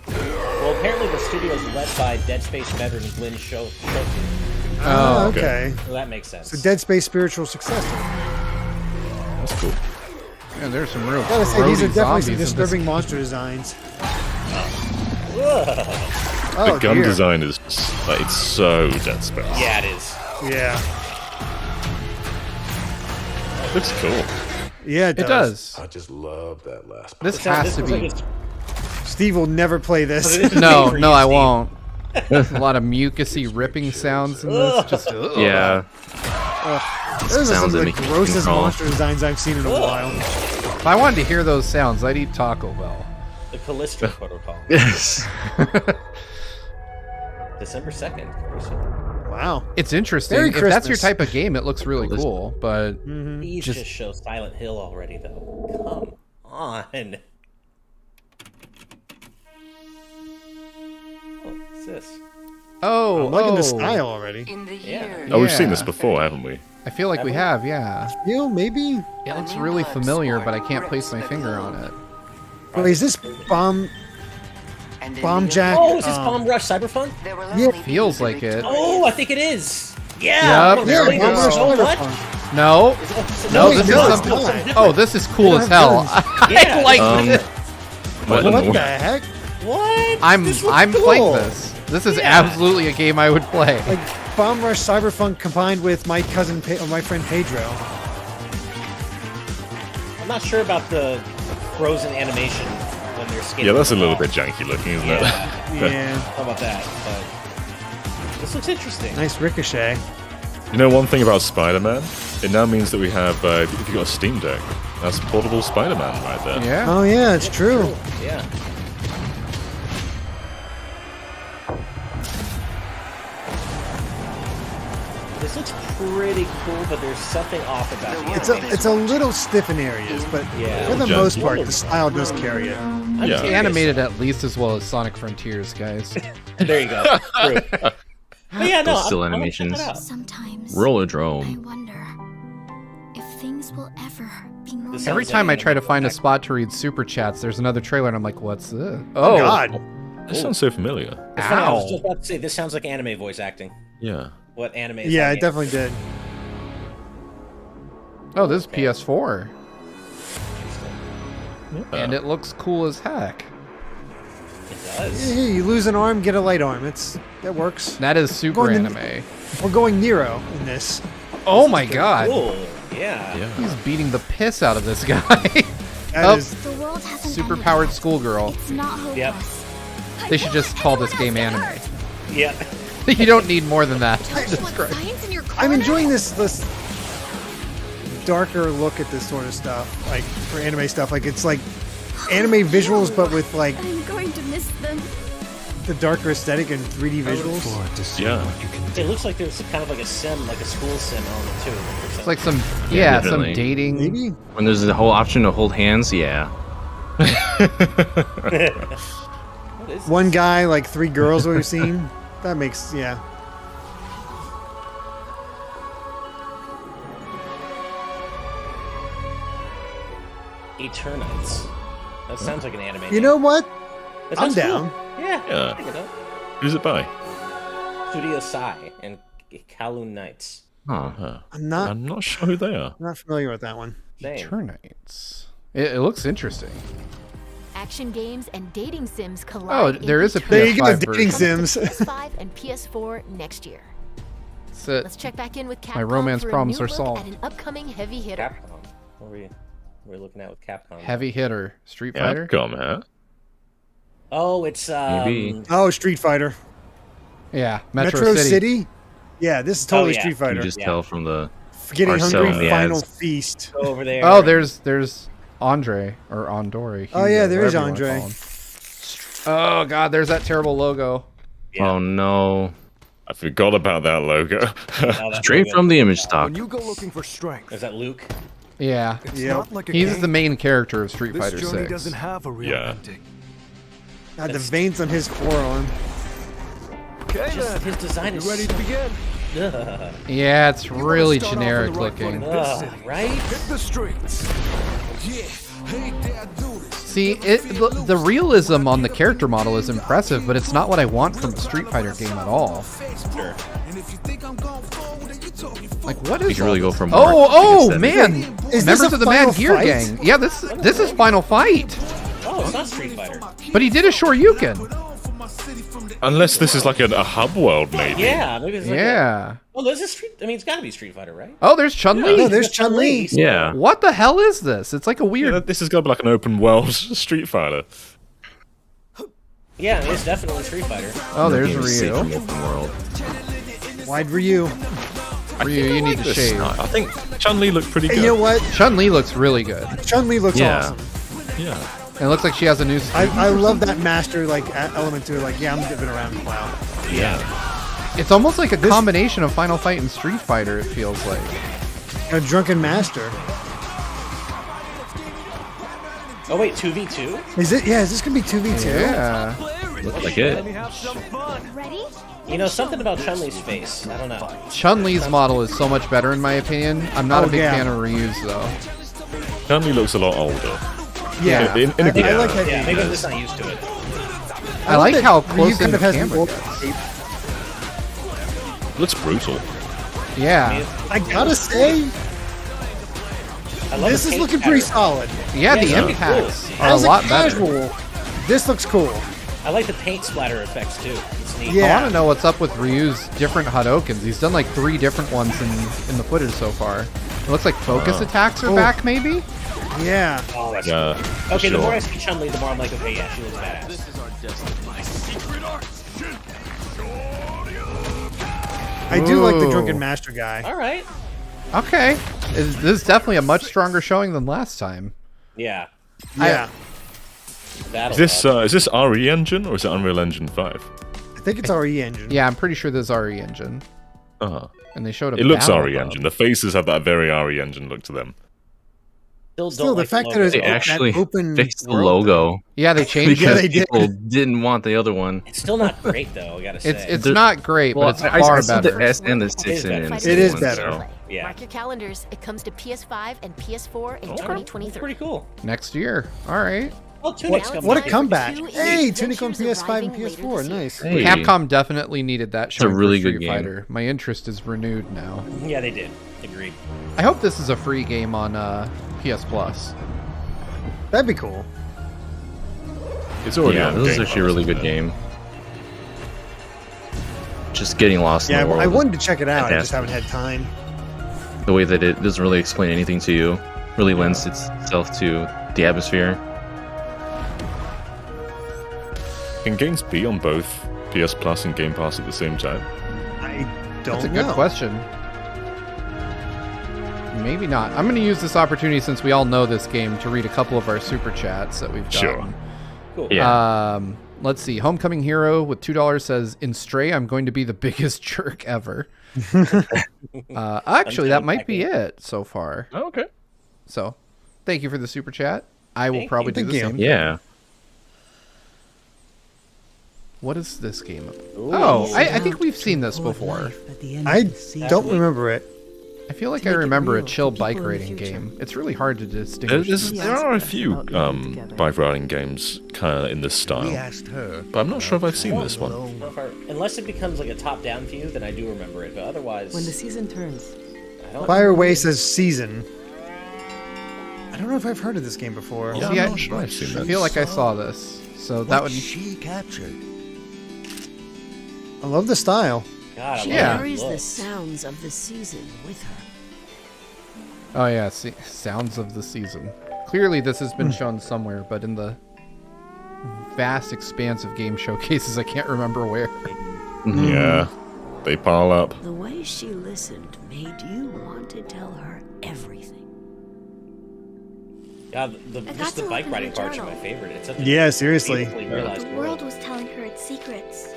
D: Well, apparently the studio is led by Dead Space veteran Glenn Schofield.
E: Oh,
C: okay.
E: okay.
D: So that makes sense.
E: So Dead Space spiritual successor.
C: That's cool.
A: Yeah, there's some real
E: Gotta say, these are
A: grody
E: definitely some
A: zombies in this.
E: disturbing monster designs.
C: The
E: Oh,
C: gun
E: dear.
C: design is like, it's so Dead Space.
D: Yeah, it is.
E: Yeah.
C: Looks cool.
E: Yeah,
A: It does.
F: I just love that last part.
A: This has to
D: looks like
A: be.
D: it's-
E: Steve will never play this.
A: No,
D: for
A: no,
D: you,
A: I
D: Steve.
A: won't. A lot of mucusy ripping sounds in this. Just
B: Yeah.
E: Those are some
B: Sounds
E: of the
B: that make you
E: grossest
B: crawl.
E: monster designs I've seen in a while.
A: If I wanted to hear those sounds, I'd eat Taco Bell.
D: The Callisto Protocol.
B: Yes.
D: December 2nd.
E: Wow.
A: It's interesting.
E: Merry
A: If that's your
E: Christmas.
A: type of game, it looks really cool. But
D: Please
A: Just-
D: just show Silent Hill already, though. Come on. What's this?
A: oh,
E: I'm liking the
A: oh,
E: style already.
H: In the
D: Yeah.
H: year.
C: Oh, we've seen
A: Yeah.
C: this before, haven't we?
A: I feel like we have, yeah.
E: You maybe?
A: It looks really familiar, but I can't place my finger on it.
E: Wait, is this Bomb Jack?
D: Oh, is this Bomb Rush Cyberpunk?
E: Yeah.
A: Feels like it.
D: Oh, I think it is. Yeah.
A: Yep,
D: I
A: there
D: wanna
A: we
D: play
A: go.
D: this so much.
A: No, no,
E: Wait,
A: this
E: no,
A: is
E: it's
A: something.
E: not.
A: Oh, this is cool as hell.
D: Yeah.
A: I like
B: Um,
A: this.
B: What in
E: What
B: the
E: the
B: world?
E: heck?
D: What?
A: I'm
D: This looks
A: I'm
D: cool.
A: playing this. This is absolutely a game I would play.
E: Like Bomb Rush Cyberpunk combined with my cousin or my friend Pedro.
D: I'm not sure about the frozen animation when they're skating.
C: Yeah, that's a little
D: off.
C: bit janky looking, isn't
D: Yeah.
E: Yeah.
D: How about that? But this looks interesting.
E: Nice ricochet.
C: it? You know, one thing about Spider-Man, it now means that we have, if you've got a Steam Deck, that's portable Spider-Man right there.
A: Yeah.
E: Oh yeah, it's true.
D: Yeah. This looks pretty cool, but there's something off about it.
E: It's a little stiff in areas, but
D: Yeah.
E: for the
C: Just-
E: most part, the style does carry it.
D: I'm
C: Yeah.
D: curious.
A: Animated at least as well as Sonic Frontiers, guys.
D: There you go. True. But yeah, no,
B: Those still
D: I'm gonna check
B: animations.
D: it out.
G: Sometimes I
B: Rollerdrome.
G: wonder if things will ever be normal.
D: This
A: Every
D: sounds
A: time
D: like
A: I try to
D: anime.
A: find a spot to read super chats, there's another trailer, and I'm like, "What's this?"
E: Oh God.
C: That sounds so familiar.
D: It's funny, I was
A: Ow.
D: just about to say, this sounds like anime voice acting.
C: Yeah.
D: What anime is
E: Yeah,
D: like
E: it definitely did.
A: Oh, this is PS4,
C: Uh,
A: and it looks cool as heck.
D: It does.
E: Yeah, you lose an arm, get a light arm. That works.
A: That is super
E: Going to-
A: anime.
E: We're going Nero in this.
A: Oh my god,
D: Cool. Yeah.
C: yeah.
A: he's beating the piss out of this guy.
E: That
A: Oh.
E: is-
G: The world hasn't
A: Super
G: ended
A: powered
G: yet.
A: schoolgirl.
G: It's not hopeless.
D: Yep.
A: They should just call this game anime.
D: Yeah.
A: You don't need more than that.
G: Don't you want science in your
E: I'm
G: corner?
E: enjoying this darker look at this sort of stuff, like for anime stuff. Like it's like anime visuals, but with like
G: I'm going to miss them.
E: the darker aesthetic and 3D visuals.
C: Yeah.
D: It looks like there's kind of like a sim, like a school sim element too.
A: It's like some,
B: Yeah,
A: some
B: definitely.
A: dating.
E: Maybe.
B: When there's the whole option to hold hands, yeah.
D: What is
E: One
D: this?
E: guy, like 3 girls we've seen. That makes, yeah.
D: Eternites. That sounds like an anime.
E: You know what?
D: That
E: I'm
D: sounds
E: down.
D: Cool. Yeah.
C: Yeah.
D: Check it out.
C: Who's it by?
D: Studio Sai and Kowloon Knights.
B: Huh.
E: I'm not.
C: I'm not sure who they are.
E: I'm not familiar with that one.
D: Same.
A: Eternites. It looks interesting.
G: Action games and dating sims collide.
A: Oh,
G: in
A: there is a
E: There you go,
A: PS5
E: dating
A: version.
E: sims.
G: PS5 and PS4 next year. Let's check back in with Capcom.
A: My romance
G: for a
A: problems
G: new
A: are
G: look
A: solved.
G: At an upcoming heavy hitter.
D: Capcom. What were we looking at with Capcom?
A: Heavy hitter. Street Fighter.
C: Capcom, huh?
D: Oh, it's
B: Maybe.
E: Oh, Street Fighter.
A: Yeah,
E: Metro City. Yeah, this is totally
D: yeah.
E: Street Fighter.
B: You just tell from the
E: Getting
B: Marcel
E: hungry.
B: in the
E: Final
B: ads.
E: feast.
D: Go over there.
A: Oh, there's Andre or Andore.
E: Oh, yeah,
A: Hugo,
E: there is
A: whatever you wanna
E: Andre.
A: call him. Oh god, there's that terrible logo.
D: Yeah.
B: Oh no.
C: I forgot about that logo.
D: Oh, that's
B: Straight
D: so
B: from
D: good.
B: the image stock.
F: When you go looking for strength,
D: Is that Luke?
A: Yeah,
F: it's
E: Yep.
F: not like a
A: he's
F: game.
A: the main character of Street
F: This
A: Fighter
F: journey
A: 6.
F: doesn't have a real
C: Yeah.
F: ending.
E: God, the veins on his forearm.
F: Okay,
D: Just
F: then.
D: his design
F: You
D: is
F: ready to begin?
D: Ugh.
A: Yeah, it's
F: You wanna
A: really
F: start off on
A: generic
F: the right foot
A: looking.
F: in this city.
D: Right?
F: Hit the streets. Yeah, ain't that do this?
A: See, the realism on the character model is impressive, but it's not what I want from a Street Fighter game at all.
D: Sure.
A: Like, what
B: You
A: is
B: can really
A: all
B: go from
A: Oh,
B: Mark to
A: man!
E: Is this
A: Members
E: a
A: of the Mad
E: Final
A: Gear
E: Fight?
A: Gang. Yeah, this is Final Fight.
D: Oh, it's not Street Fighter.
A: But he did a Shoryuken.
C: Unless this is like a hub world, maybe.
D: Yeah, maybe it's like
A: Yeah.
D: Oh, there's a Street. I mean, it's got to be Street Fighter, right?
A: Oh, there's Chun-Li.
E: No, there's Chun-Li.
B: Yeah.
A: What the hell is this? It's like a
C: Yeah,
A: weird...
C: this has got to be like an open world Street Fighter.
D: Yeah, it's definitely Street Fighter.
A: Oh, there's
B: Game is safe from
A: Ryu.
B: open world.
E: Wide Ryu.
A: Ryu, you need to
C: This-
A: shave.
C: I think Chun-Li looked pretty
E: Hey,
C: good.
E: you know what?
A: Chun-Li looks really good.
E: Chun-Li looks
B: Yeah.
E: awesome.
C: Yeah.
A: And it looks like she has a new skill.
E: I love that master like element to it. Like, yeah, I'm dipping around a while.
C: Yeah.
A: It's almost like a combination of Final Fight and Street Fighter, it feels like.
E: A drunken master.
D: Oh wait, 2v2?
E: Is it? Yeah, is this gonna be 2v2?
A: Yeah.
B: Looks like it.
G: Ready?
D: You know something about Chun-Li's face? I don't know.
A: Chun-Li's model is so much better in my opinion. I'm not
E: Oh,
A: a big
E: yeah.
A: fan of Ryu's though.
C: Chun-Li looks a lot older.
E: Yeah.
C: In a good
E: I like that.
D: Yeah, maybe I'm just not used to it.
A: I like
E: that
A: how
E: Ryu
A: close in
E: kind
A: the
E: of has an
A: camera
E: old
A: gets.
E: shape.
C: Looks brutal.
A: Yeah.
E: I gotta say,
D: I love
E: this
D: the
E: is
D: paint
E: looking pretty
D: pattern.
E: solid.
A: Yeah, the
D: it's pretty
A: impacts
D: cool.
A: are a
E: As
A: lot
E: a
A: better.
E: casual, this looks cool.
D: I like the paint splatter effects too. It's neat.
A: I
E: Yeah.
A: want to know what's up with Ryu's different Hadokens. He's done like 3 different ones in the footage so far. It looks like focus attacks are
E: Oh.
A: back, maybe?
E: Yeah.
D: Oh, that's
C: Yeah.
D: cool. Okay, the
C: sure.
D: more I see Chun-Li, the more I'm like, okay, yeah, she looks badass.
E: I do like the
A: Ooh.
E: drunken master guy.
D: All right.
A: Okay. This is definitely a much stronger showing than last time.
D: Yeah.
E: Yeah.
D: That'll
C: Is this RE Engine or is it Unreal Engine 5?
E: I think it's RE engine.
A: Yeah, I'm pretty sure this is RE Engine.
C: Uh-huh.
A: And they showed a
C: It looks
A: battle
C: RE
A: hub.
C: Engine. The faces have that very RE Engine look to them.
D: Still,
E: Still,
D: don't
E: the
D: like
E: fact that
D: logo.
E: it's
B: They
E: that
B: actually
E: open
B: fixed the
E: world
B: logo
A: Yeah, they changed
B: because
E: they did.
B: people didn't want the other one.
D: It's still not great though. I gotta say.
A: It's
B: The-
A: not great,
B: Well,
A: but it's
B: I
A: far
B: said
A: better.
B: the S and the 6
D: is
B: in
D: better.
B: it.
E: It is
B: one,
E: better.
B: so-
D: Yeah.
G: Mark your calendars. It comes to PS5 and PS4 in
D: That's
G: 2023.
D: pretty cool.
A: Next year. All right.
D: Oh, Tunic's
G: What-
D: coming
E: What a
D: out.
E: comeback.
G: Two
E: Hey,
G: adventures
E: Tunic on PS5 and
G: arriving later
E: PS4.
G: this year.
E: Nice.
B: Hey.
A: Capcom definitely needed that
B: a
A: showing
B: really
A: for
B: good
A: Street
B: game.
A: Fighter. My interest is renewed now.
D: Yeah, they did. Agreed.
A: I hope this is a free game on PS Plus.
E: That'd be cool.
C: It's already
B: Yeah,
C: on
B: this is
C: Game
B: actually a really
C: Pass,
B: good
C: isn't it?
B: game. Just getting lost
E: Yeah,
B: in the world.
E: I wanted to check it out. I just
B: Fantastic.
E: haven't had time.
B: The way that it doesn't really explain anything to you really lends itself to the atmosphere.
C: Can games be on both PS Plus and Game Pass at the same time?
E: I don't
A: That's a
E: know.
A: good question. Maybe not. I'm going to use this opportunity since we all know this game to read a couple of our super chats that we've
C: Sure.
A: gotten.
D: Cool.
B: Yeah.
A: Let's see. Homecoming Hero with $2 says, in Stray, I'm going to be the biggest jerk ever. Actually, that might be it so far.
C: Oh, okay.
A: So, thank you for the super chat. I will probably do the same.
B: Yeah.
A: What is this game? Oh, I think we've seen this before.
E: I don't remember it.
A: I feel like I remember a chill bike riding game. It's really hard to distinguish.
C: There are a few bike riding games kind of in this style, but I'm not sure if I've seen this one.
D: Unless it becomes like a top-down view, then I do remember it. But otherwise,
L: When the season turns,
E: Fireway says season. I don't know if I've heard of this game before.
C: Yeah,
A: See,
C: I'm not sure I've seen
A: I
C: this.
A: feel like I saw this, so that would.
F: She captured.
E: I love the style.
D: God, I
G: She
A: Yeah.
G: carries the sounds of the season with her.
A: Oh yeah, see, sounds of the season. Clearly, this has been shown somewhere, but in the vast expanse of game showcases, I can't remember where.
C: Yeah, they pile up.
G: The way she listened made you want to tell her everything.
D: Yeah,
M: got
D: just the
M: to
D: bike
M: look in
D: riding
M: her
D: parts are
M: journal.
D: my favorite. It's such a
E: Yeah, seriously.
D: beautifully realized
M: The world was telling her its secrets.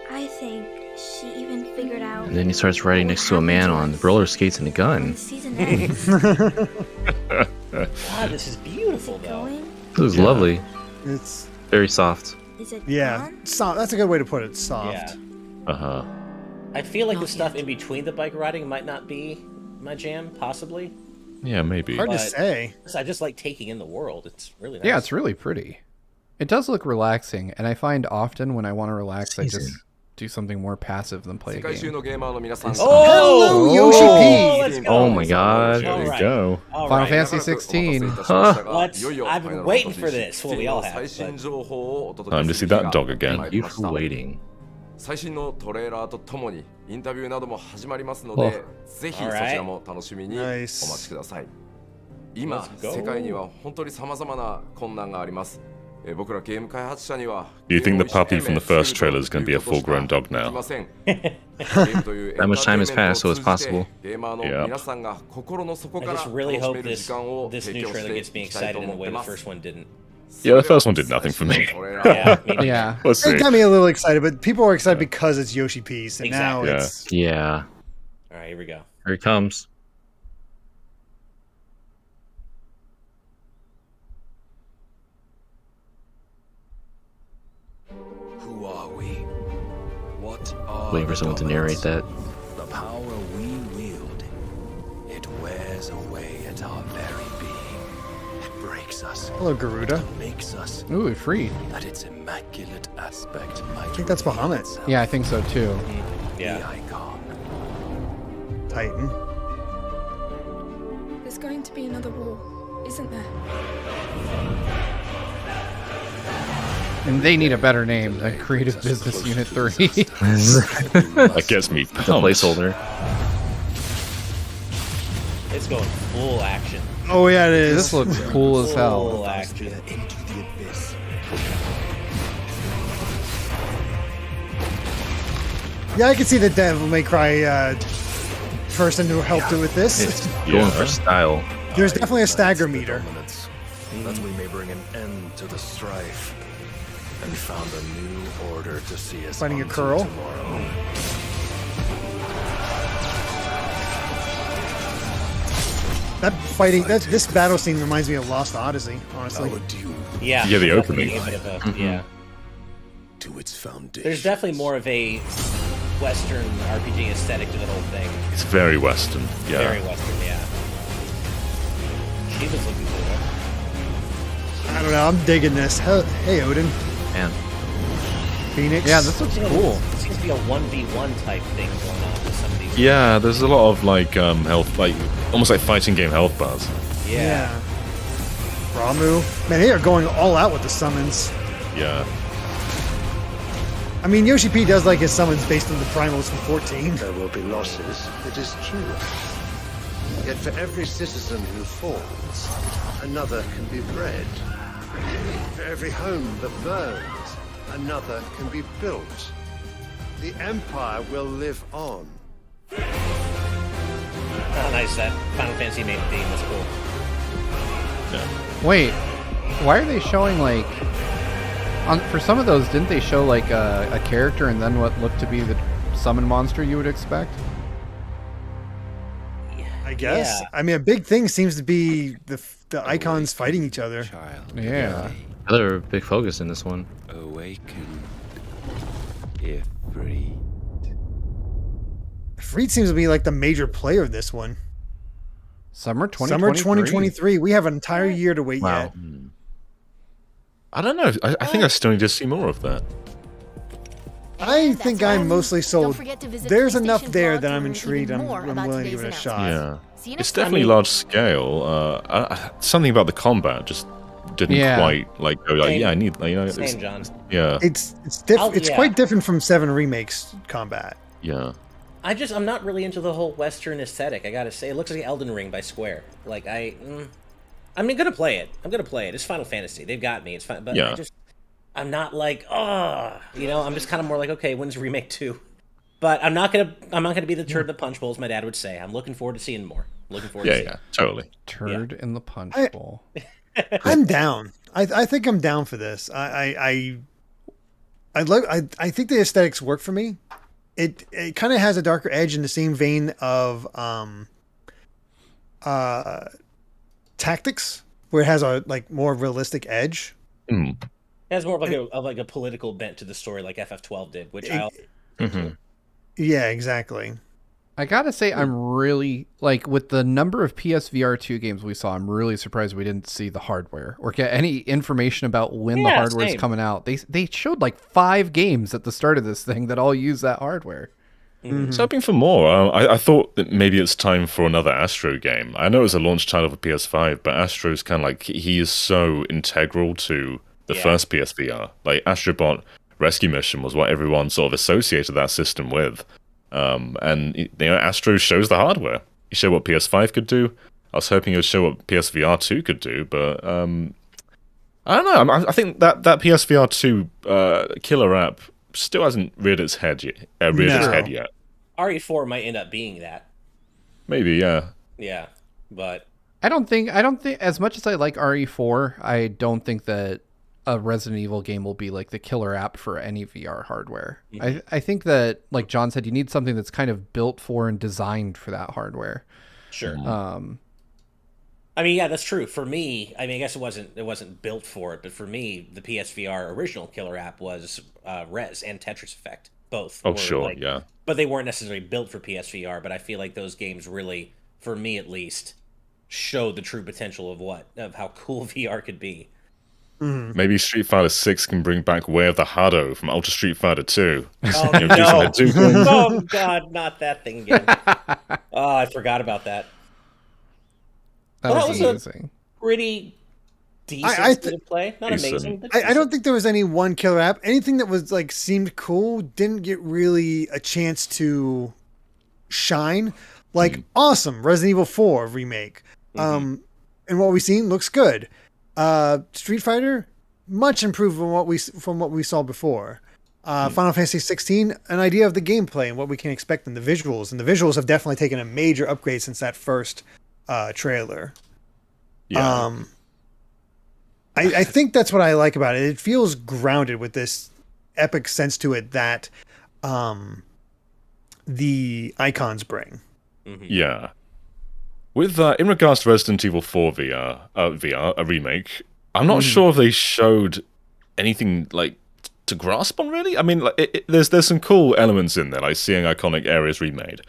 M: I think she even figured out.
B: And then he starts riding next to a man on roller skates and a gun.
M: Season ends.
D: God, this is beautiful though.
B: It was lovely.
E: It's
B: Very soft.
M: Is it
E: yeah, soft. That's a good way to put it. Soft.
D: Yeah.
C: Uh-huh.
D: I feel like the stuff in between the bike riding might not be my jam, possibly.
C: Yeah, maybe.
E: Hard to
D: But
E: say.
D: I just like taking in the world. It's really nice.
A: Yeah, it's really pretty. It does look relaxing, and I find often when I want to relax, I just do something more passive than play a game.
D: Oh,
E: Yoshi P.
D: Let's go.
B: Oh my god.
C: There
D: All
C: you
D: right.
C: go.
D: All
A: Final
D: right.
A: Fantasy 16.
D: I've been waiting for this. Well, we all have. But
C: Time to see that dog again.
B: Thank you for waiting.
N: 最新のトレーラーとともにインタビューなども始まりますので、ぜひそちらも楽しみにお待ちください。今、世界には本当に様々な困難があります。僕らゲーム開発者には
C: Do you think the puppy from the first trailer is going to be a full-grown dog now?
B: That much time has passed, so it's possible.
C: Yeah.
D: I just really hope this new trailer gets me excited in the way the first one didn't.
C: Yeah, the first one did nothing for me.
D: Yeah, me neither.
A: Yeah.
C: Let's see.
E: It got me a little excited, but people are excited because it's Yoshi Piece, and now
D: Exactly.
E: it's
B: Yeah.
D: All right, here we go.
B: Here it comes.
F: Who are we? What are
B: Waiting for someone to narrate that.
F: The power we wield. It wears away at our very being. It breaks us.
E: hello Garuda.
F: It makes us
A: Ooh, free.
F: that its immaculate aspect might
E: I think that's Bahamut.
A: Yeah, I think so too.
D: Yeah.
F: the icon.
E: Titan.
M: There's going to be another war, isn't there?
A: And they need a better name than Creative Business Unit 3.
C: That gets me
B: The
C: pumped.
B: placeholder.
D: It's going full action.
E: Oh yeah, it is.
A: This looks cool as hell.
D: Full action.
F: Into the abyss.
E: Yeah, I can see the Devil May Cry person who helped it with this.
B: It's going for style.
E: There's definitely a stagger meter.
F: Dominance, that we may bring an end to the strife and found a new order to see us
E: Finding a
F: onto
E: curl.
F: tomorrow.
E: That fighting, this battle scene reminds me of Lost Odyssey, honestly.
D: Yeah.
C: Yeah, the
D: definitely
C: opening.
D: a bit of a- Yeah.
F: To its foundation.
D: There's definitely more of a Western RPG aesthetic to the whole thing.
C: It's very Western. Yeah.
D: Very Western, yeah. She was looking cool.
E: I don't know, I'm digging this. Hey, Odin.
B: Man.
E: Phoenix.
A: Yeah, this looks cool.
D: It seems to be a 1v1 type thing going on with some of these.
C: Yeah, there's a lot of like health, like almost like fighting game health bars.
D: Yeah.
E: Ramu. Man, they are going all out with the summons.
C: Yeah.
E: I mean, Yoshi P does like his summons based on the primals from 14.
O: There will be losses, it is true. Yet for every citizen who falls, another can be bred. For every home that burns, another can be built. The Empire will live on.
D: Oh, nice. That Final Fantasy main theme is cool.
A: Wait, why are they showing like... for some of those, didn't they show like a character and then what looked to be the summon monster you would expect?
E: I guess.
D: Yeah.
E: I mean, a big thing seems to be the icons fighting each other.
A: Yeah.
B: Another big focus in this one.
F: Awaken, Ifrit.
E: Ifrit seems to be like the major player of this one.
A: Summer 2023.
E: Summer 2023. We have an entire year to wait yet.
C: I don't know. I think I still need to see more of that.
E: I think I'm mostly sold. There's enough there that I'm
G: learn
E: intrigued.
G: even
E: I'm
G: more
E: willing
G: about
E: to give it a
G: today's
E: shot.
C: Yeah.
G: See you
C: It's
G: next time.
C: definitely large scale. Something about the combat just didn't quite like go like, I need,
D: Same, John.
C: Yeah.
E: It's quite different from 7 Remakes combat.
C: Yeah.
D: I'm not really into the whole Western aesthetic. I gotta say, it looks like Elden Ring by Square. Like I'm gonna play it. It's Final Fantasy. They've got me. It's fine, but I'm not like, I'm just kind of more like, okay, when's Remake 2? But I'm not gonna be the turd in the punch bowl, as my dad would say. I'm looking forward to seeing more.
C: Totally.
A: Turd in the punch bowl.
E: I'm down. I think I'm down for this. I think the aesthetics work for me. It kind of has a darker edge in the same vein of Tactics, where it has a more realistic edge.
C: Mm.
D: It has more of like a political bent to the story, like FF12 did, which
E: Yeah, exactly.
A: I gotta say, I'm really, with the number of PSVR 2 games we saw, I'm really surprised we didn't see the hardware or get any information about when the hardware is coming out. They showed 5 games at the start of this thing that all use that hardware.
C: I was hoping for more. I thought that maybe it's time for another Astro game. I know it was a launch title for PS5, but Astro's kind of he is so integral to the first PSVR. Like, Astrobot Rescue Mission was what everyone sort of associated that system with. And Astro shows the hardware. He showed what PS5 could do. I was hoping it would show what PSVR 2 could do, but I don't know. I think that PSVR 2 killer app still hasn't reared its head yet.
D: RE4 might end up being that.
C: Maybe, yeah.
D: Yeah, but
A: I don't think as much as I like RE4, I don't think that a Resident Evil game will be the killer app for any VR hardware. Mm-hmm. I think that, like John said, you need something that's kind of built for and designed for that hardware.
D: Sure. That's true. For me, I guess it wasn't built for it, but for me, the PSVR original killer app was Rez and Tetris Effect. Both.
C: Oh, sure, yeah.
D: But they weren't necessarily built for PSVR, but I feel like those games really, for me at least, show the true potential of how cool VR could be.
E: Mm-hmm.
C: Maybe Street Fighter 6 can bring back Way of the Hado from Ultra Street Fighter 2.
D: Oh, no. Oh, God, not that thing again. Oh, I forgot about that.
A: That was amazing.
D: A pretty decent to play. Not amazing, but
E: I don't think there was any one killer app. Anything that was seemed cool didn't get really a chance to shine. Awesome Resident Evil 4 remake. And what we've seen looks good. Street Fighter, much improved from what we saw before. Final Fantasy XVI, an idea of the gameplay and what we can expect in the visuals. And the visuals have definitely taken a major upgrade since that first trailer.
C: Yeah.
E: I think that's what I like about it. It feels grounded with this epic sense to it that the icons bring.
C: Mm-hmm. Yeah. With in regards to Resident Evil 4 VR, a remake, I'm not sure if they showed anything to grasp on. Really, there's some cool elements in there, like seeing iconic areas remade,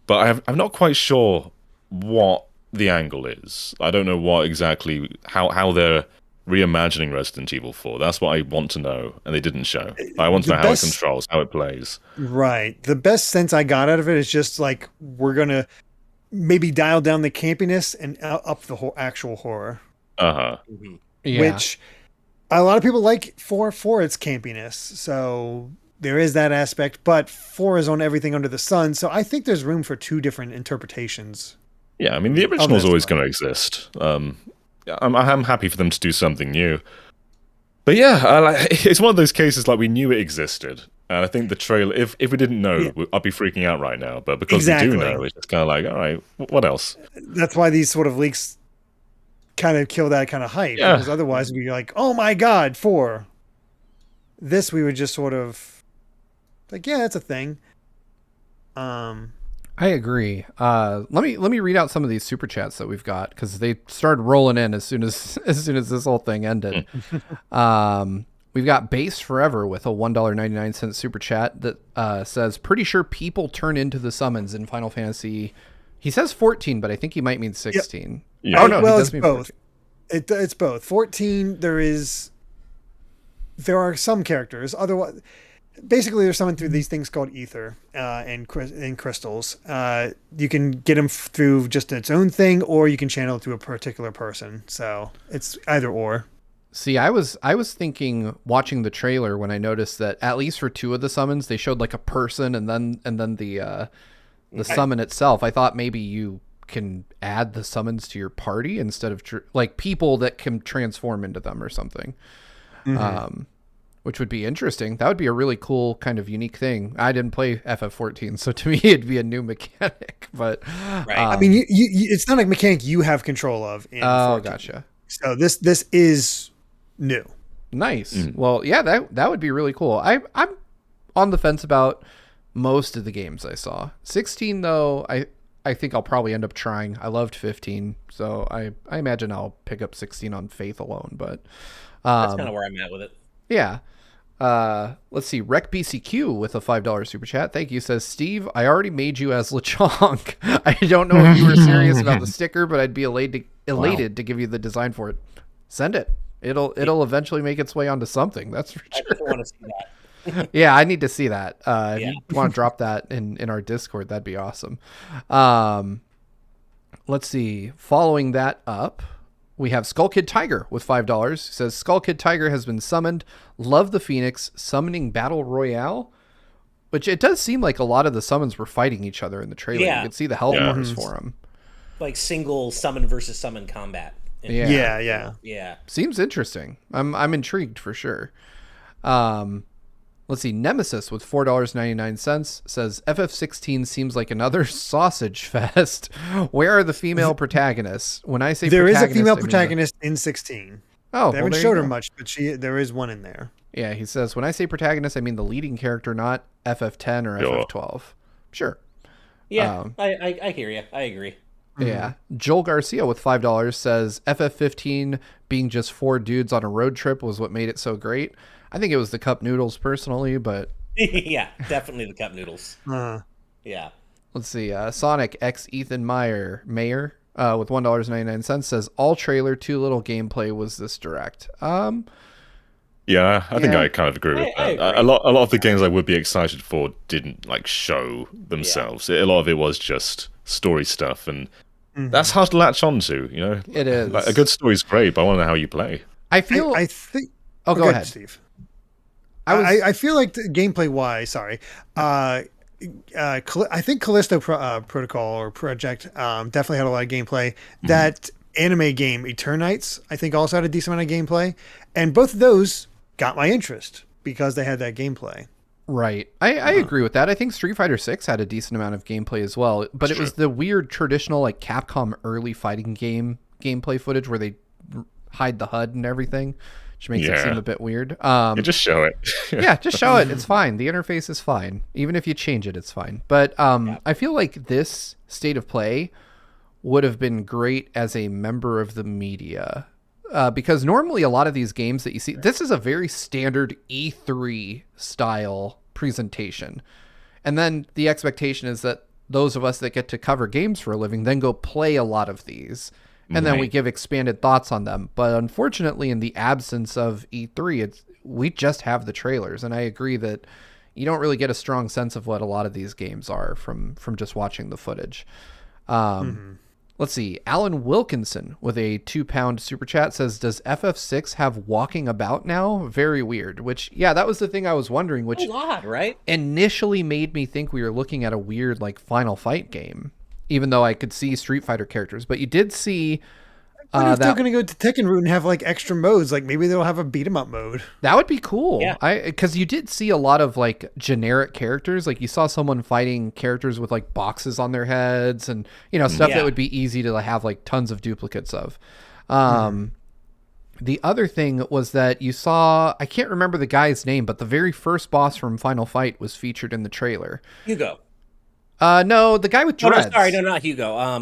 C: but I'm not quite sure what the angle is. I don't know what exactly how they're reimagining Resident Evil 4. That's what I want to know, and they didn't show. I want to know how it controls, how it plays.
E: Right. The best sense I got out of it is just we're gonna maybe dial down the campiness and up the whole actual horror.
D: Mm-hmm.
A: Yeah.
E: Which a lot of people like for its campiness. So there is that aspect, but 4 is on everything under the sun. So I think there's room for 2 different interpretations.
C: Yeah, the original is always going to exist. I'm happy for them to do something new. But yeah, it's one of those cases we knew it existed. And I think the trailer, if we didn't know, I'd be freaking out right now. But because we do know, it's just kind of all right, what else?
E: That's why these sort of leaks kind of kill that kind of hype. Yeah. Because otherwise we'd be like, oh my God, 4. This we would just sort of yeah, that's a thing.
A: I agree. Let me read out some of these super chats that we've got because they started rolling in as soon as this whole thing ended. We've got Base Forever with a $1.99 super chat that says, "Pretty sure people turn into the summons in Final Fantasy." He says 14, but I think he might mean 16.
E: Yep. Yeah.
A: Oh no,
E: well,
A: he
E: it's
A: does mean
E: both.
A: 14.
E: It's both. 14. There are some characters. Otherwise, basically, they're summoned through these things called ether and crystals. You can get them through just its own thing, or you can channel it through a particular person. So it's either or.
A: See, I was thinking watching the trailer when I noticed that at least for 2 of the summons they showed like a person and then the summon itself. I thought maybe you can add the summons to your party instead of like people that can transform into them or something. Which would be interesting. That would be a really cool kind of unique thing. I didn't play FF14, so to me it'd be a new mechanic. But
D: right.
E: I mean, you it's not a mechanic you have control of. In 14.
A: Gotcha.
E: So this is new.
A: Nice. Well, yeah, that would be really cool. I'm on the fence about most of the games I saw. 16 though, I think I'll probably end up trying. I loved 15, so I imagine I'll pick up 16 on faith alone. But
D: that's kind of where I'm at with it.
A: Yeah. Let's see. Rec BCQ with a $5 super chat. Thank you. Says, Steve, I already made you as LeChonk. I don't know if you were serious about the sticker, but I'd be elated to give you the design for it. Send it. It'll eventually make its way onto something. That's for sure.
D: I just want to see that.
A: Yeah, I need to see that. If you want to drop that in our Discord, that'd be awesome. Let's see. Following that up, we have Skull Kid Tiger with $5. It says, Skull Kid Tiger has been summoned. Love the Phoenix. Summoning Battle Royale. Which it does seem like a lot of the summons were fighting each other in the trailer.
D: Yeah.
A: You can see the health bars for them.
D: Like single summon versus summon combat.
E: Yeah.
A: Seems interesting. I'm intrigued for sure. Let's see. Nemesis with $4.99 says, FF16 seems like another sausage fest. Where are the female protagonists? When I say
E: there is a
A: protagonist,
E: female
A: I mean
E: protagonist in 16.
A: Oh,
E: they haven't showed her much, but there is one in there.
A: Yeah, he says, when I say protagonist, I mean the leading character, not FF10 or FF12. Sure.
D: Yeah, I hear you. I agree.
A: Yeah. Joel Garcia with $5 says, FF15 being just 4 dudes on a road trip was what made it so great. I think it was the cup noodles personally, but
D: yeah, definitely the cup noodles. Yeah.
A: Let's see. Sonic X Ethan Mayer with $1.99 says, all trailer, too little gameplay was this direct.
C: Yeah, I think I kind of agree with that. A lot of the games I would be excited for didn't like show themselves. A lot of it was just story stuff, and that's hard to latch onto. You know,
A: it is.
C: Like, a good story's great, but I want to know how you play.
A: I feel.
E: I think.
A: Oh, go ahead,
E: Steve. I feel like gameplay wise, sorry. I think Callisto Protocol or Project definitely had a lot of gameplay. That anime game Eternites, I think, also had a decent amount of gameplay, and both of those got my interest because they had that gameplay.
A: Right. I agree with that. I think Street Fighter 6 had a decent amount of gameplay as well, but it was the weird traditional like Capcom early fighting game gameplay footage where they hide the HUD and everything, which makes it seem a bit weird.
C: Just show it.
A: Yeah, just show it. It's fine. The interface is fine. Even if you change it, it's fine. But I feel like this state of play would have been great as a member of the media. Because normally a lot of these games that you see, this is a very standard E3 style presentation. And then the expectation is that those of us that get to cover games for a living then go play a lot of these. And then we give expanded thoughts on them. But unfortunately, in the absence of E3, we just have the trailers. And I agree that you don't really get a strong sense of what a lot of these games are from just watching the footage. Let's see. Alan Wilkinson with a £2 super chat says, does FF6 have walking about now? Very weird. Which, yeah, that was the thing I was wondering, which
D: a lot, right?
A: Initially made me think we were looking at a weird like Final Fight game, even though I could see Street Fighter characters. But you did see
E: if they're going to go to Tekken route and have like extra modes, like maybe they'll have a beat 'em up mode.
A: That would be cool.
D: Yeah.
A: Because you did see a lot of like generic characters. Like you saw someone fighting characters with like boxes on their heads and, you know, stuff that would be easy to have like tons of duplicates of. The other thing was that you saw, I can't remember the guy's name, but the very first boss from Final Fight was featured in the trailer.
D: Hugo.
A: No, the guy with dreads.
D: No, sorry, no, not Hugo.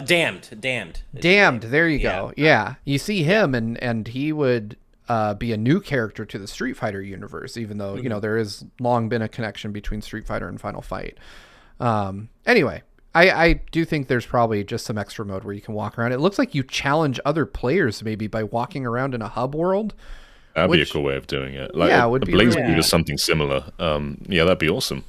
D: Damned.
A: Damned. There you go. Yeah, you see him, and he would be a new character to the Street Fighter universe, even though there is long been a connection between Street Fighter and Final Fight. Anyway, I do think there's probably just some extra mode where you can walk around. It looks like you challenge other players maybe by walking around in a hub world.
C: That'd be a cool way of doing it. Like
A: yeah,
C: a Blaze Boot or something similar. Yeah, that'd be awesome.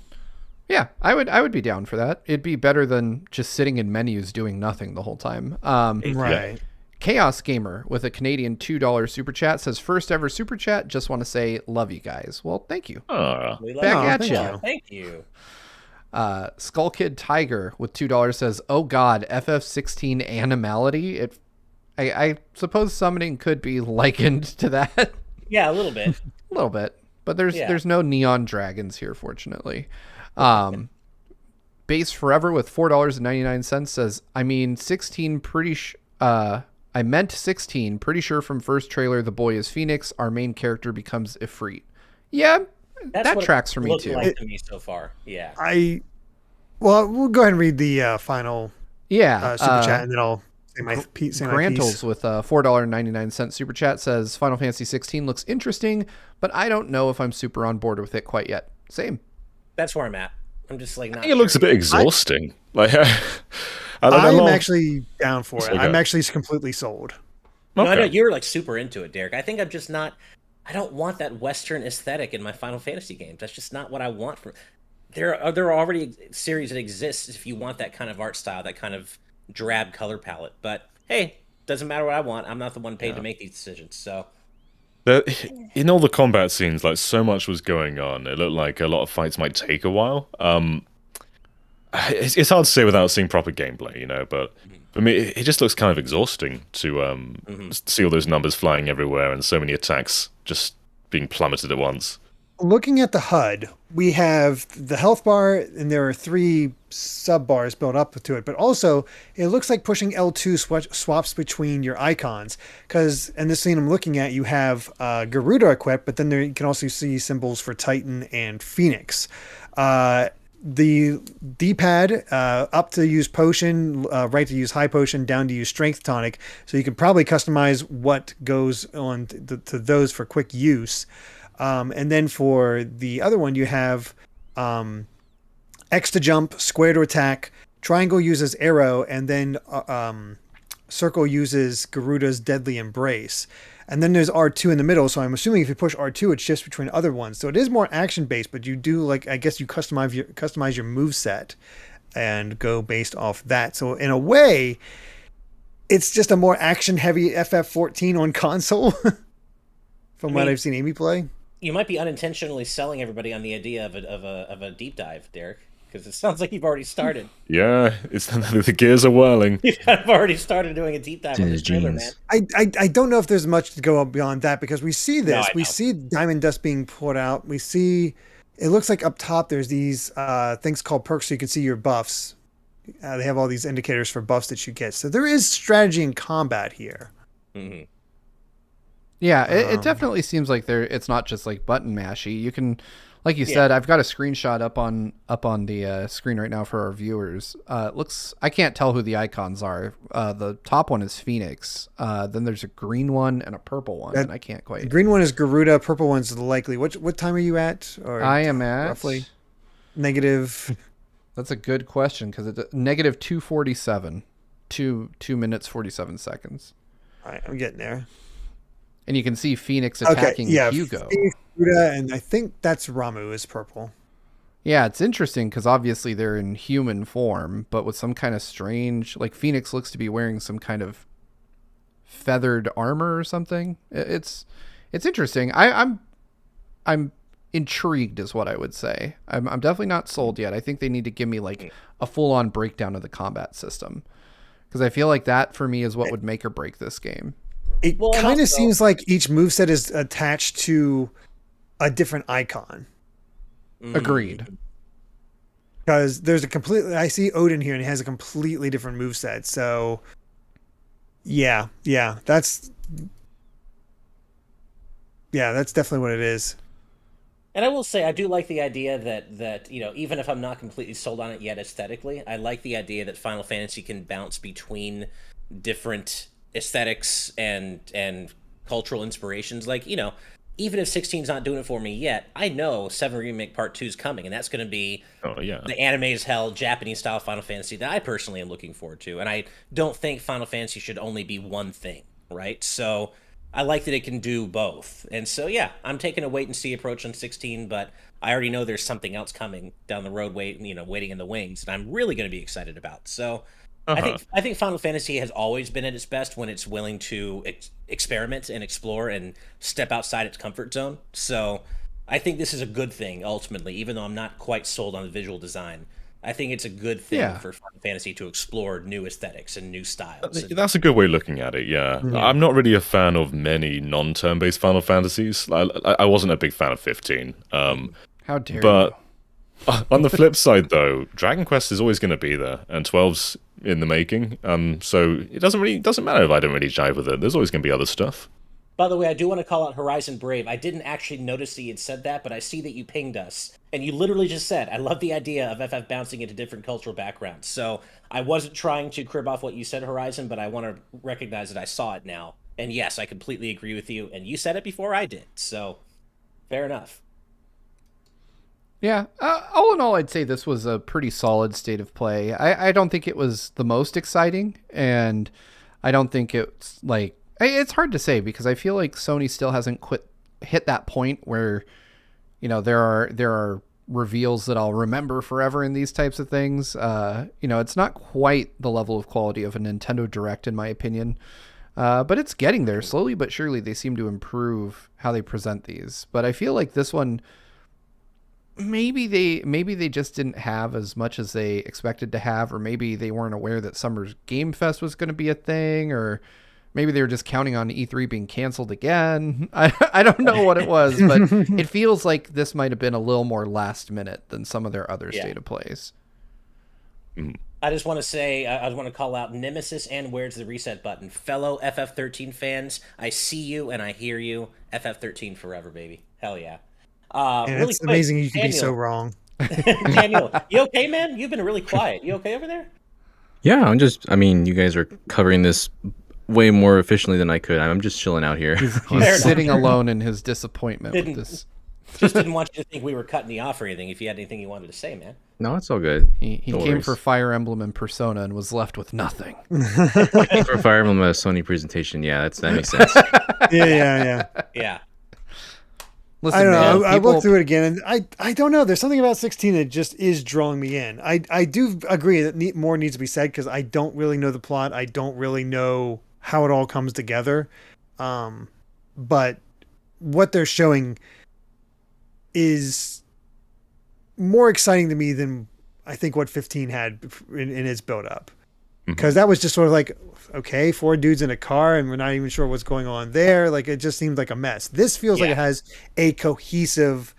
A: Yeah, I would be down for that. It'd be better than just sitting in menus doing nothing the whole time.
E: Right.
A: Chaos Gamer with a Canadian $2 super chat says, first ever super chat. Just want to say, love you guys. Well, thank you. Back at you.
D: Thank you.
A: Skull Kid Tiger with $2 says, oh God, FF16 animality. I suppose summoning could be likened to that.
D: Yeah, a little bit.
A: A little bit. But there's no neon dragons here, fortunately. Base Forever with $4.99 says, I mean 16 I meant 16, pretty sure from first trailer the boy is Phoenix, our main character becomes Ifrit. Yeah, that tracks for me too.
D: Like to me so far. Yeah.
E: Well, we'll go ahead and read the final super chat, and then I'll say my piece.
A: Grantles with a $4.99 super chat says, Final Fantasy 16 looks interesting, but I don't know if I'm super on board with it quite yet. Same.
D: That's where I'm at. I'm just like,
C: I think it looks a bit exhausting.
E: I'm actually down for it. I'm actually completely sold.
D: No, I know you're like super into it, Derek. I think I'm just not. I don't want that Western aesthetic in my Final Fantasy games. That's just not what I want. There are already series that exist if you want that kind of art style, that kind of drab color palette. But hey, doesn't matter what I want. I'm not the one paid to make these decisions. So.
C: In all the combat scenes, like so much was going on. It looked like a lot of fights might take a while. It's hard to say without seeing proper gameplay, but for me, it just looks kind of exhausting to see all those numbers flying everywhere and so many attacks just being plummeted at once.
E: Looking at the HUD, we have the health bar, and there are 3 sub bars built up to it. But also, it looks like pushing L2 swaps between your icons. Because in this scene I'm looking at, you have Garuda equipped, but then there you can also see symbols for Titan and Phoenix. The D-pad, up to use potion, right to use high potion, down to use strength tonic. So you can probably customize what goes on to those for quick use. And then for the other one, you have X to jump, square to attack, triangle uses arrow, and then circle uses Garuda's deadly embrace. And then there's R2 in the middle, so I'm assuming if you push R2, it shifts between other ones. So it is more action-based, but you do, I guess you customize your moveset and go based off that. So in a way, it's just a more action-heavy FF14 on console from what I've seen Amy play.
D: You might be unintentionally selling everybody on the idea of a deep dive, Derek, because it sounds like you've already started.
C: Yeah, it's the gears are whirling.
D: I've already started doing a deep dive on this trailer, man.
E: I don't know if there's much to go beyond that, because we see this. We see Diamond Dust being poured out. We see, it looks like up top there's these things called perks, so you can see your buffs. They have all these indicators for buffs that you get. So there is strategy in combat here.
D: Mm-hmm.
A: Yeah, it definitely seems like it's not just like button mashy. You can, like you said, I've got a screenshot up on the screen right now for our viewers. I can't tell who the icons are. The top one is Phoenix. Then there's a green one and a purple one, and I can't quite.
E: The green one is Garuda. Purple one's likely. What time are you at? Or
A: I am at
E: roughly negative.
A: That's a good question, because it's negative 247, 2 minutes 47 seconds.
E: All right, I'm getting there.
A: And you can see Phoenix attacking Hugo.
E: Phoenix, Garuda, and I think that's Ramu is purple.
A: Yeah, it's interesting because obviously they're in human form, but with some kind of strange, like Phoenix looks to be wearing some kind of feathered armor or something. It's interesting. I'm intrigued is what I would say. I'm definitely not sold yet. I think they need to give me like a full-on breakdown of the combat system, because I feel like that for me is what would make or break this game.
E: It kind of seems like each moveset is attached to a different icon.
A: Agreed.
E: Because there's I see Odin here and he has a completely different moveset. So yeah, that's definitely what it is.
D: And I will say, I do like the idea that even if I'm not completely sold on it yet aesthetically, I like the idea that Final Fantasy can bounce between different aesthetics and cultural inspirations. Like, even if 16's not doing it for me yet, I know 7 Remake Part 2 is coming, and that's going to be the anime as hell, Japanese-style Final Fantasy that I personally am looking forward to. And I don't think Final Fantasy should only be one thing, right? So I like that it can do both. And so, yeah, I'm taking a wait-and-see approach on 16, but I already know there's something else coming down the road waiting in the wings, and I'm really going to be excited about. So I think Final Fantasy has always been at its best when it's willing to experiment and explore and step outside its comfort zone. So I think this is a good thing, ultimately, even though I'm not quite sold on the visual design. I think it's a good thing for Final Fantasy to explore new aesthetics and new styles.
C: That's a good way of looking at it, yeah. I'm not really a fan of many non-turn-based Final Fantasies. I wasn't a big fan of 15.
A: How dare
C: you. On the flip side, though, Dragon Quest is always going to be there, and 12's in the making. So it doesn't matter if I don't really jive with it. There's always going to be other stuff.
D: By the way, I do want to call out Horizon Brave. I didn't actually notice that you had said that, but I see that you pinged us. And you literally just said, I love the idea of FF bouncing into different cultural backgrounds. So I wasn't trying to crib off what you said, Horizon, but I want to recognize that I saw it now. And yes, I completely agree with you. And you said it before I did. So fair enough.
A: Yeah, all in all, I'd say this was a pretty solid state of play. I don't think it was the most exciting, and I don't think it's like... It's hard to say because I feel like Sony still hasn't hit that point where, there are reveals that I'll remember forever in these types of things. It's not quite the level of quality of a Nintendo Direct, in my opinion, but it's getting there slowly but surely. They seem to improve how they present these, but I feel like this one, maybe they just didn't have as much as they expected to have, or maybe they weren't aware that Summer's Game Fest was going to be a thing, or maybe they were just counting on E3 being canceled again. I don't know what it was, but it feels like this might have been a little more last minute than some of their other state of plays.
D: I just want to say, I want to call out Nemesis and Where's the Reset Button. Fellow FF13 fans, I see you and I hear you. FF13 forever, baby. Hell yeah.
E: Really it's amazing you can be so wrong.
D: Daniel, you okay, man? You've been really quiet. You okay over there?
B: Yeah, you guys are covering this way more efficiently than I could. I'm just chilling out here.
A: He's sitting alone in his disappointment with this.
D: Just didn't want you to think we were cutting you off or anything. If you had anything you wanted to say, man.
B: No, it's all good.
A: He came for Fire Emblem and Persona and was left with nothing.
B: For Fire Emblem, a Sony presentation. Yeah, that makes sense.
D: Yeah.
E: Listen, I don't know. I looked through it again, and I don't know. There's something about 16 that just is drawing me in. I do agree that more needs to be said because I don't really know the plot. I don't really know how it all comes together. But what they're showing is more exciting to me than I think what 15 had in its build up. Because that was just sort of like, okay, 4 dudes in a car and we're not even sure what's going on there. Like, it just seemed like a mess. This feels like it has a cohesive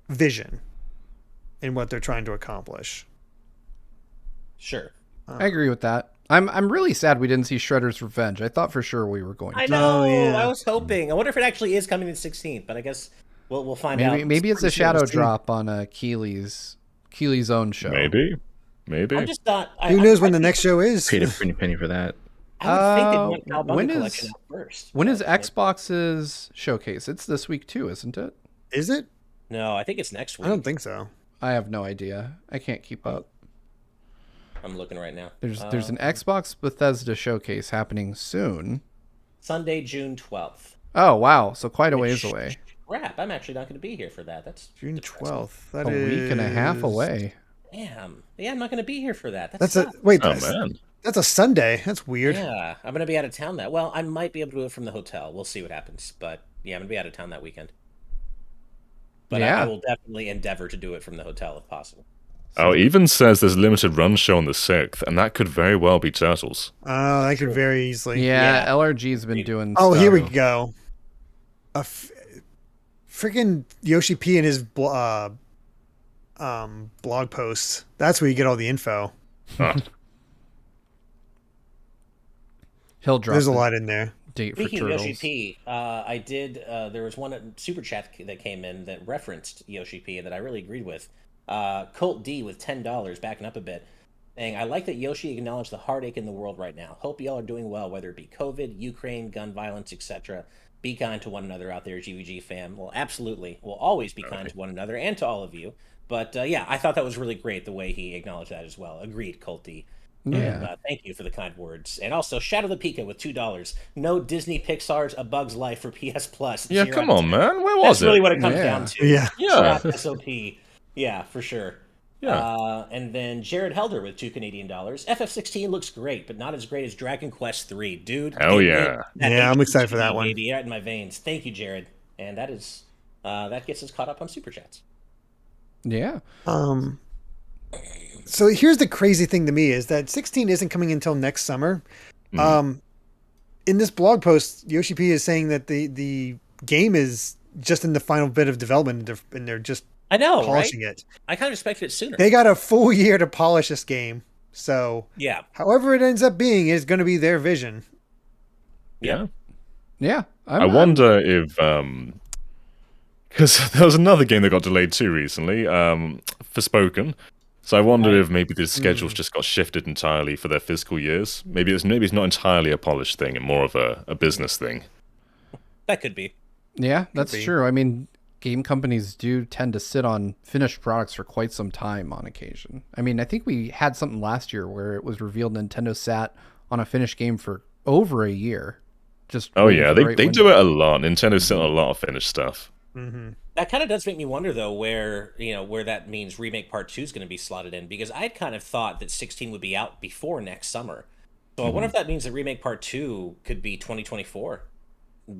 E: vision in what they're trying to accomplish.
D: Sure.
A: I agree with that. I'm really sad we didn't see Shredder's Revenge. I thought for sure we were going to.
D: I know. I was hoping. I wonder if it actually is coming in 16th, but I guess we'll find out.
A: Maybe it's a shadow drop on Keely's own show.
C: Maybe.
D: I'm just not.
E: Who knows when the next show is?
B: Paid a pretty penny for that.
D: I would think they'd want Cowabunga Collection out first.
A: When is Xbox's showcase? It's this week too, isn't it?
E: Is it?
D: No, I think it's next week.
E: I don't think so.
A: I have no idea. I can't keep up.
D: I'm looking right now.
A: There's an Xbox Bethesda showcase happening soon.
D: Sunday, June 12th.
A: Oh, wow. So quite a ways away.
D: Crap, I'm actually not going to be here for that. That's
E: June 12th.
A: That is a week and a half away.
D: Damn. Yeah, I'm not going to be here for that.
E: That's a Sunday. That's weird.
D: Yeah, I'm going to be out of town that. Well, I might be able to do it from the hotel. We'll see what happens. But yeah, I'm going to be out of town that weekend. But I will definitely endeavor to do it from the hotel if possible.
C: Oh, it even says there's a limited run show on the 6th, and that could very well be Turtles.
E: Oh, that could very easily.
A: Yeah, LRG's been doing
E: stuff. Here we go. Freaking Yoshi P and his blog posts. That's where you get all the info.
A: He'll drop
E: There's a lot in there.
A: date
D: Speaking
A: for
D: of
A: Turtles.
D: Yoshi P, I did. There was one super chat that came in that referenced Yoshi P that I really agreed with. Colt D with $10, backing up a bit, saying, "I like that Yoshi acknowledged the heartache in the world right now. Hope y'all are doing well, whether it be COVID, Ukraine, gun violence, etc. Be kind to one another out there, GVG fam." Well, absolutely. We'll always be kind to one another and to all of you. But yeah, I thought that was really great the way he acknowledged that as well. Agreed, Colt D.
A: Yeah.
D: And, thank you for the kind words. And also, Shadow the Pika with $2. No Disney Pixar's A Bug's Life for PS Plus.
C: Yeah, come on, man. Where was
D: That's really what it comes
A: Yeah.
D: down to.
E: Yeah.
C: Yeah.
D: Trap SOP. Yeah, for sure.
C: Yeah.
D: And then Jared Helder with $2 Canadian. FF16 looks great, but not as great as Dragon Quest 3. Dude.
C: Hell
D: get
C: yeah.
D: that
E: Yeah, I'm excited for
D: HDG,
E: that one.
D: Baby, right in my veins. Thank you, Jared. And that is that gets us caught up on Super Chats.
A: Yeah.
E: So here's the crazy thing to me is that 16 isn't coming until next summer. In this blog post, Yoshi P is saying that the game is just in the final bit of development and they're just polishing it.
D: I kind of expected it sooner.
E: They got a full year to polish this game. So
D: Yeah.
E: however it ends up being is going to be their vision.
C: Yeah.
A: Yeah.
C: I wonder if because there was another game that got delayed too recently, Forspoken. So I wonder if maybe the schedules just got shifted entirely for their fiscal years. Maybe it's not entirely a polished thing and more of a business thing.
D: That could be.
A: Yeah, that's true. I mean, game companies do tend to sit on finished products for quite some time on occasion. I mean, I think we had something last year where it was revealed Nintendo sat on a finished game for over a year. Just
C: yeah, they do it a lot. Nintendo's still a lot of finished stuff.
E: Mm-hmm.
D: That kind of does make me wonder, though, where that means Remake Part 2 is going to be slotted in, because I'd kind of thought that 16 would be out before next summer. So I wonder if that means that Remake Part 2 could be 2024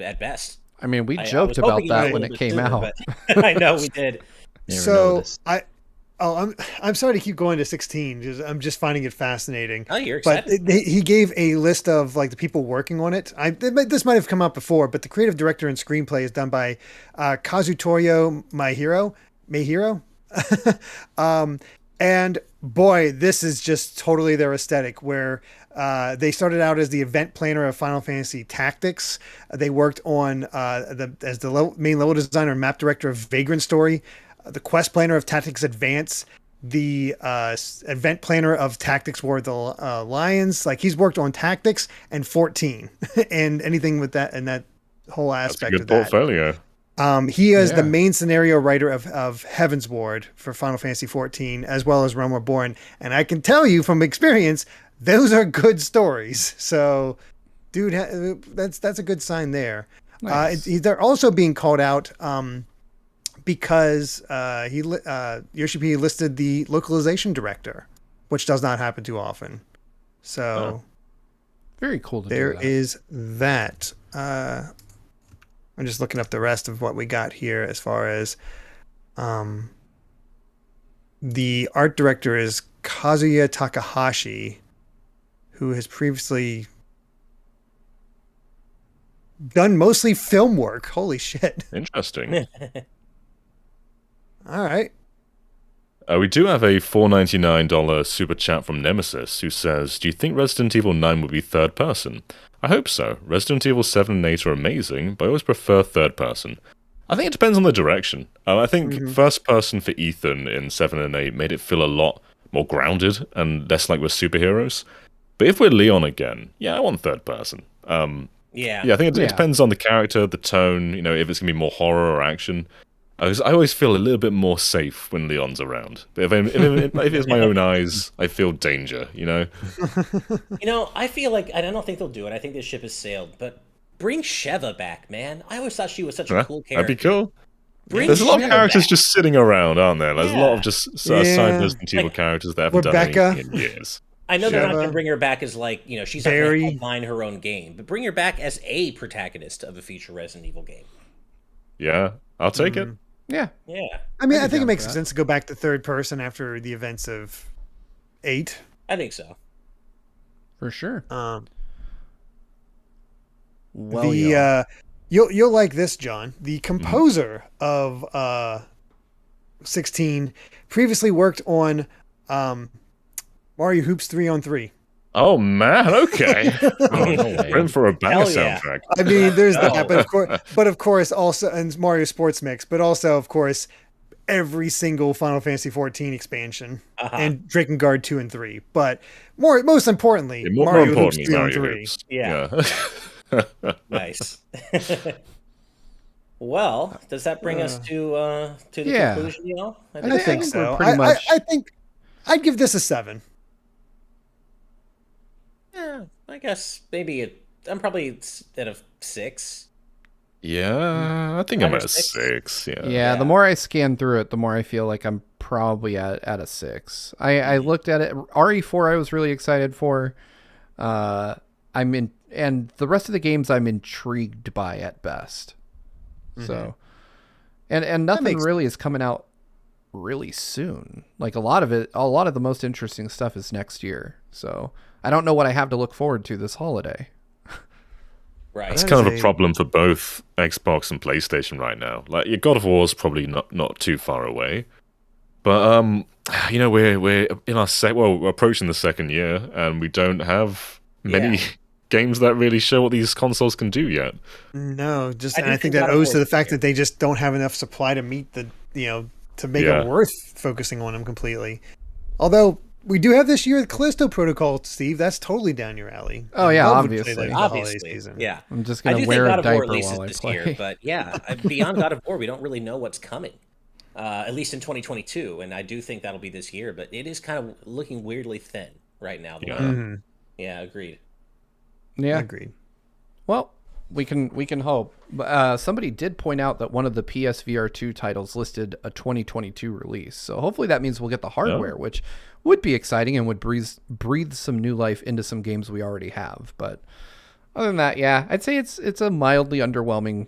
D: at best.
A: I mean, we joked about that when it came out.
D: I know we did.
E: So I'm sorry to keep going to 16. I'm just finding it fascinating.
D: Oh, you're excited.
E: But he gave a list of like the people working on it. This might have come out before, but the creative director and screenplay is done by Kazutoyo Maehiro. And boy, this is just totally their aesthetic. Where they started out as the event planner of Final Fantasy Tactics. They worked on as the main level designer and map director of Vagrant Story. The quest planner of Tactics Advance, the event planner of Tactics War of the Lions. Like he's worked on Tactics and 14 and anything with that and that whole aspect
C: That's a good
E: of that.
C: portfolio.
E: He is the main scenario writer of Heaven's Ward for Final Fantasy 14, as well as Realm Reborn. And I can tell you from experience, those are good stories. So, dude, that's a good sign there.
A: Nice.
E: They're also being called out because Yoshi P listed the localization director, which does not happen too often. So
A: very cool to
E: there
A: do that.
E: is that. I'm just looking up the rest of what we got here as far as the art director is Kazuya Takahashi, who has previously done mostly film work. Holy shit.
C: Interesting.
E: All right.
C: We do have a $4.99 super chat from Nemesis, who says, "Do you think Resident Evil 9 will be third person? I hope so. Resident Evil 7 and 8 are amazing, but I always prefer third person. I think it depends on the direction. I think first person for Ethan in 7 and 8 made it feel a lot more grounded and less like we're superheroes. But if we're Leon again, I want third person. I think it depends on the character, the tone, if it's going to be more horror or action. I always feel a little bit more safe when Leon's around. But if it's my own eyes, I feel danger,
D: I feel like, I don't think they'll do it. I think this ship has sailed. But bring Sheva back, man. I always thought she was such a cool character.
C: That'd be cool.
D: There's
C: a lot of characters just sitting around, aren't there? There's a lot of just side Resident Evil characters that haven't done anything in years.
D: I know they're not going to bring her back as she's not going to headline her own game, but bring her back as a protagonist of a future Resident Evil game.
C: Yeah, I'll take it.
A: Yeah.
E: I mean, I think it makes sense to go back to third person after the events of 8.
D: I think so.
A: For sure.
E: You'll like this, John. The composer of 16 previously worked on Mario Hoops 3-on-3.
C: Oh man, okay. We're in for a banger soundtrack.
E: I mean, there's that, but of course, also and Mario Sports Mix, but also of course, every single Final Fantasy XIV expansion and Drakengard 2 and 3. But most importantly, Mario Hoops 2 and 3.
D: Hoops. Yeah. Nice. Well, does that bring us to the conclusion, y'all?
E: I think so. I think I'd give this a 7.
D: Yeah, I guess maybe I'm probably at a 6.
C: Yeah, I think I'm at a 6.
A: Yeah, the more I scan through it, the more I feel like I'm probably at a 6. I looked at it. RE4 I was really excited for. And the rest of the games I'm intrigued by at best. So, and nothing really is coming out really soon. Like a lot of the most interesting stuff is next year. So I don't know what I have to look forward to this holiday.
D: Right.
C: It's kind of a problem for both Xbox and PlayStation right now. Like your God of War is probably not too far away, but we're in our we're approaching the second year, and we don't have many games that really show what these consoles can do yet.
E: No, I think that owes to the fact that they just don't have enough supply to meet to make it worth focusing on them completely. Although we do have this year the Callisto Protocol, Steve. That's totally down your alley.
A: Oh yeah, obviously.
D: Yeah.
A: I'm just gonna wear a diaper while I play.
D: Year, but yeah, beyond God of War, we don't really know what's coming. At least in 2022, and I do think that'll be this year. But it is kind of looking weirdly thin right now. Yeah, agreed.
A: Yeah,
E: agreed.
A: Well, we can hope. Somebody did point out that one of the PSVR 2 titles listed a 2022 release. So hopefully that means we'll get the hardware, which would be exciting and would breathe some new life into some games we already have. But other than that, yeah, I'd say it's a mildly underwhelming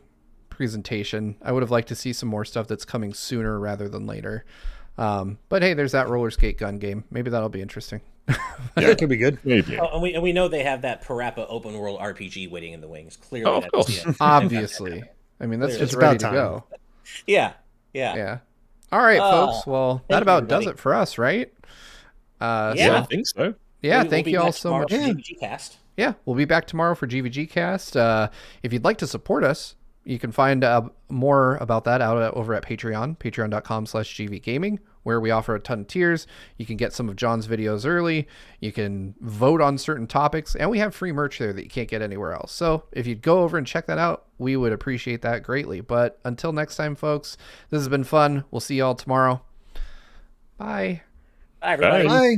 A: presentation. I would have liked to see some more stuff that's coming sooner rather than later. But hey, there's that roller skate gun game. Maybe that'll be interesting.
E: Yeah, it could be good.
C: Maybe.
D: Oh, and we know they have that Parappa open world RPG waiting in the wings. Clearly,
C: of course.
A: Obviously. I mean, that's just ready to go.
D: Yeah.
A: All right, folks. Well, that about does it for us, right?
C: I think so.
A: Yeah, thank you all so much.
D: GVG Cast.
A: Yeah, we'll be back tomorrow for GVG Cast. If you'd like to support us, you can find more about that over at Patreon, patreon.com/GVGaming, where we offer a ton of tiers. You can get some of John's videos early. You can vote on certain topics, and we have free merch there that you can't get anywhere else. So if you'd go over and check that out, we would appreciate that greatly. But until next time, folks, this has been fun. We'll see you all tomorrow. Bye.
D: Bye, everybody.
E: Bye.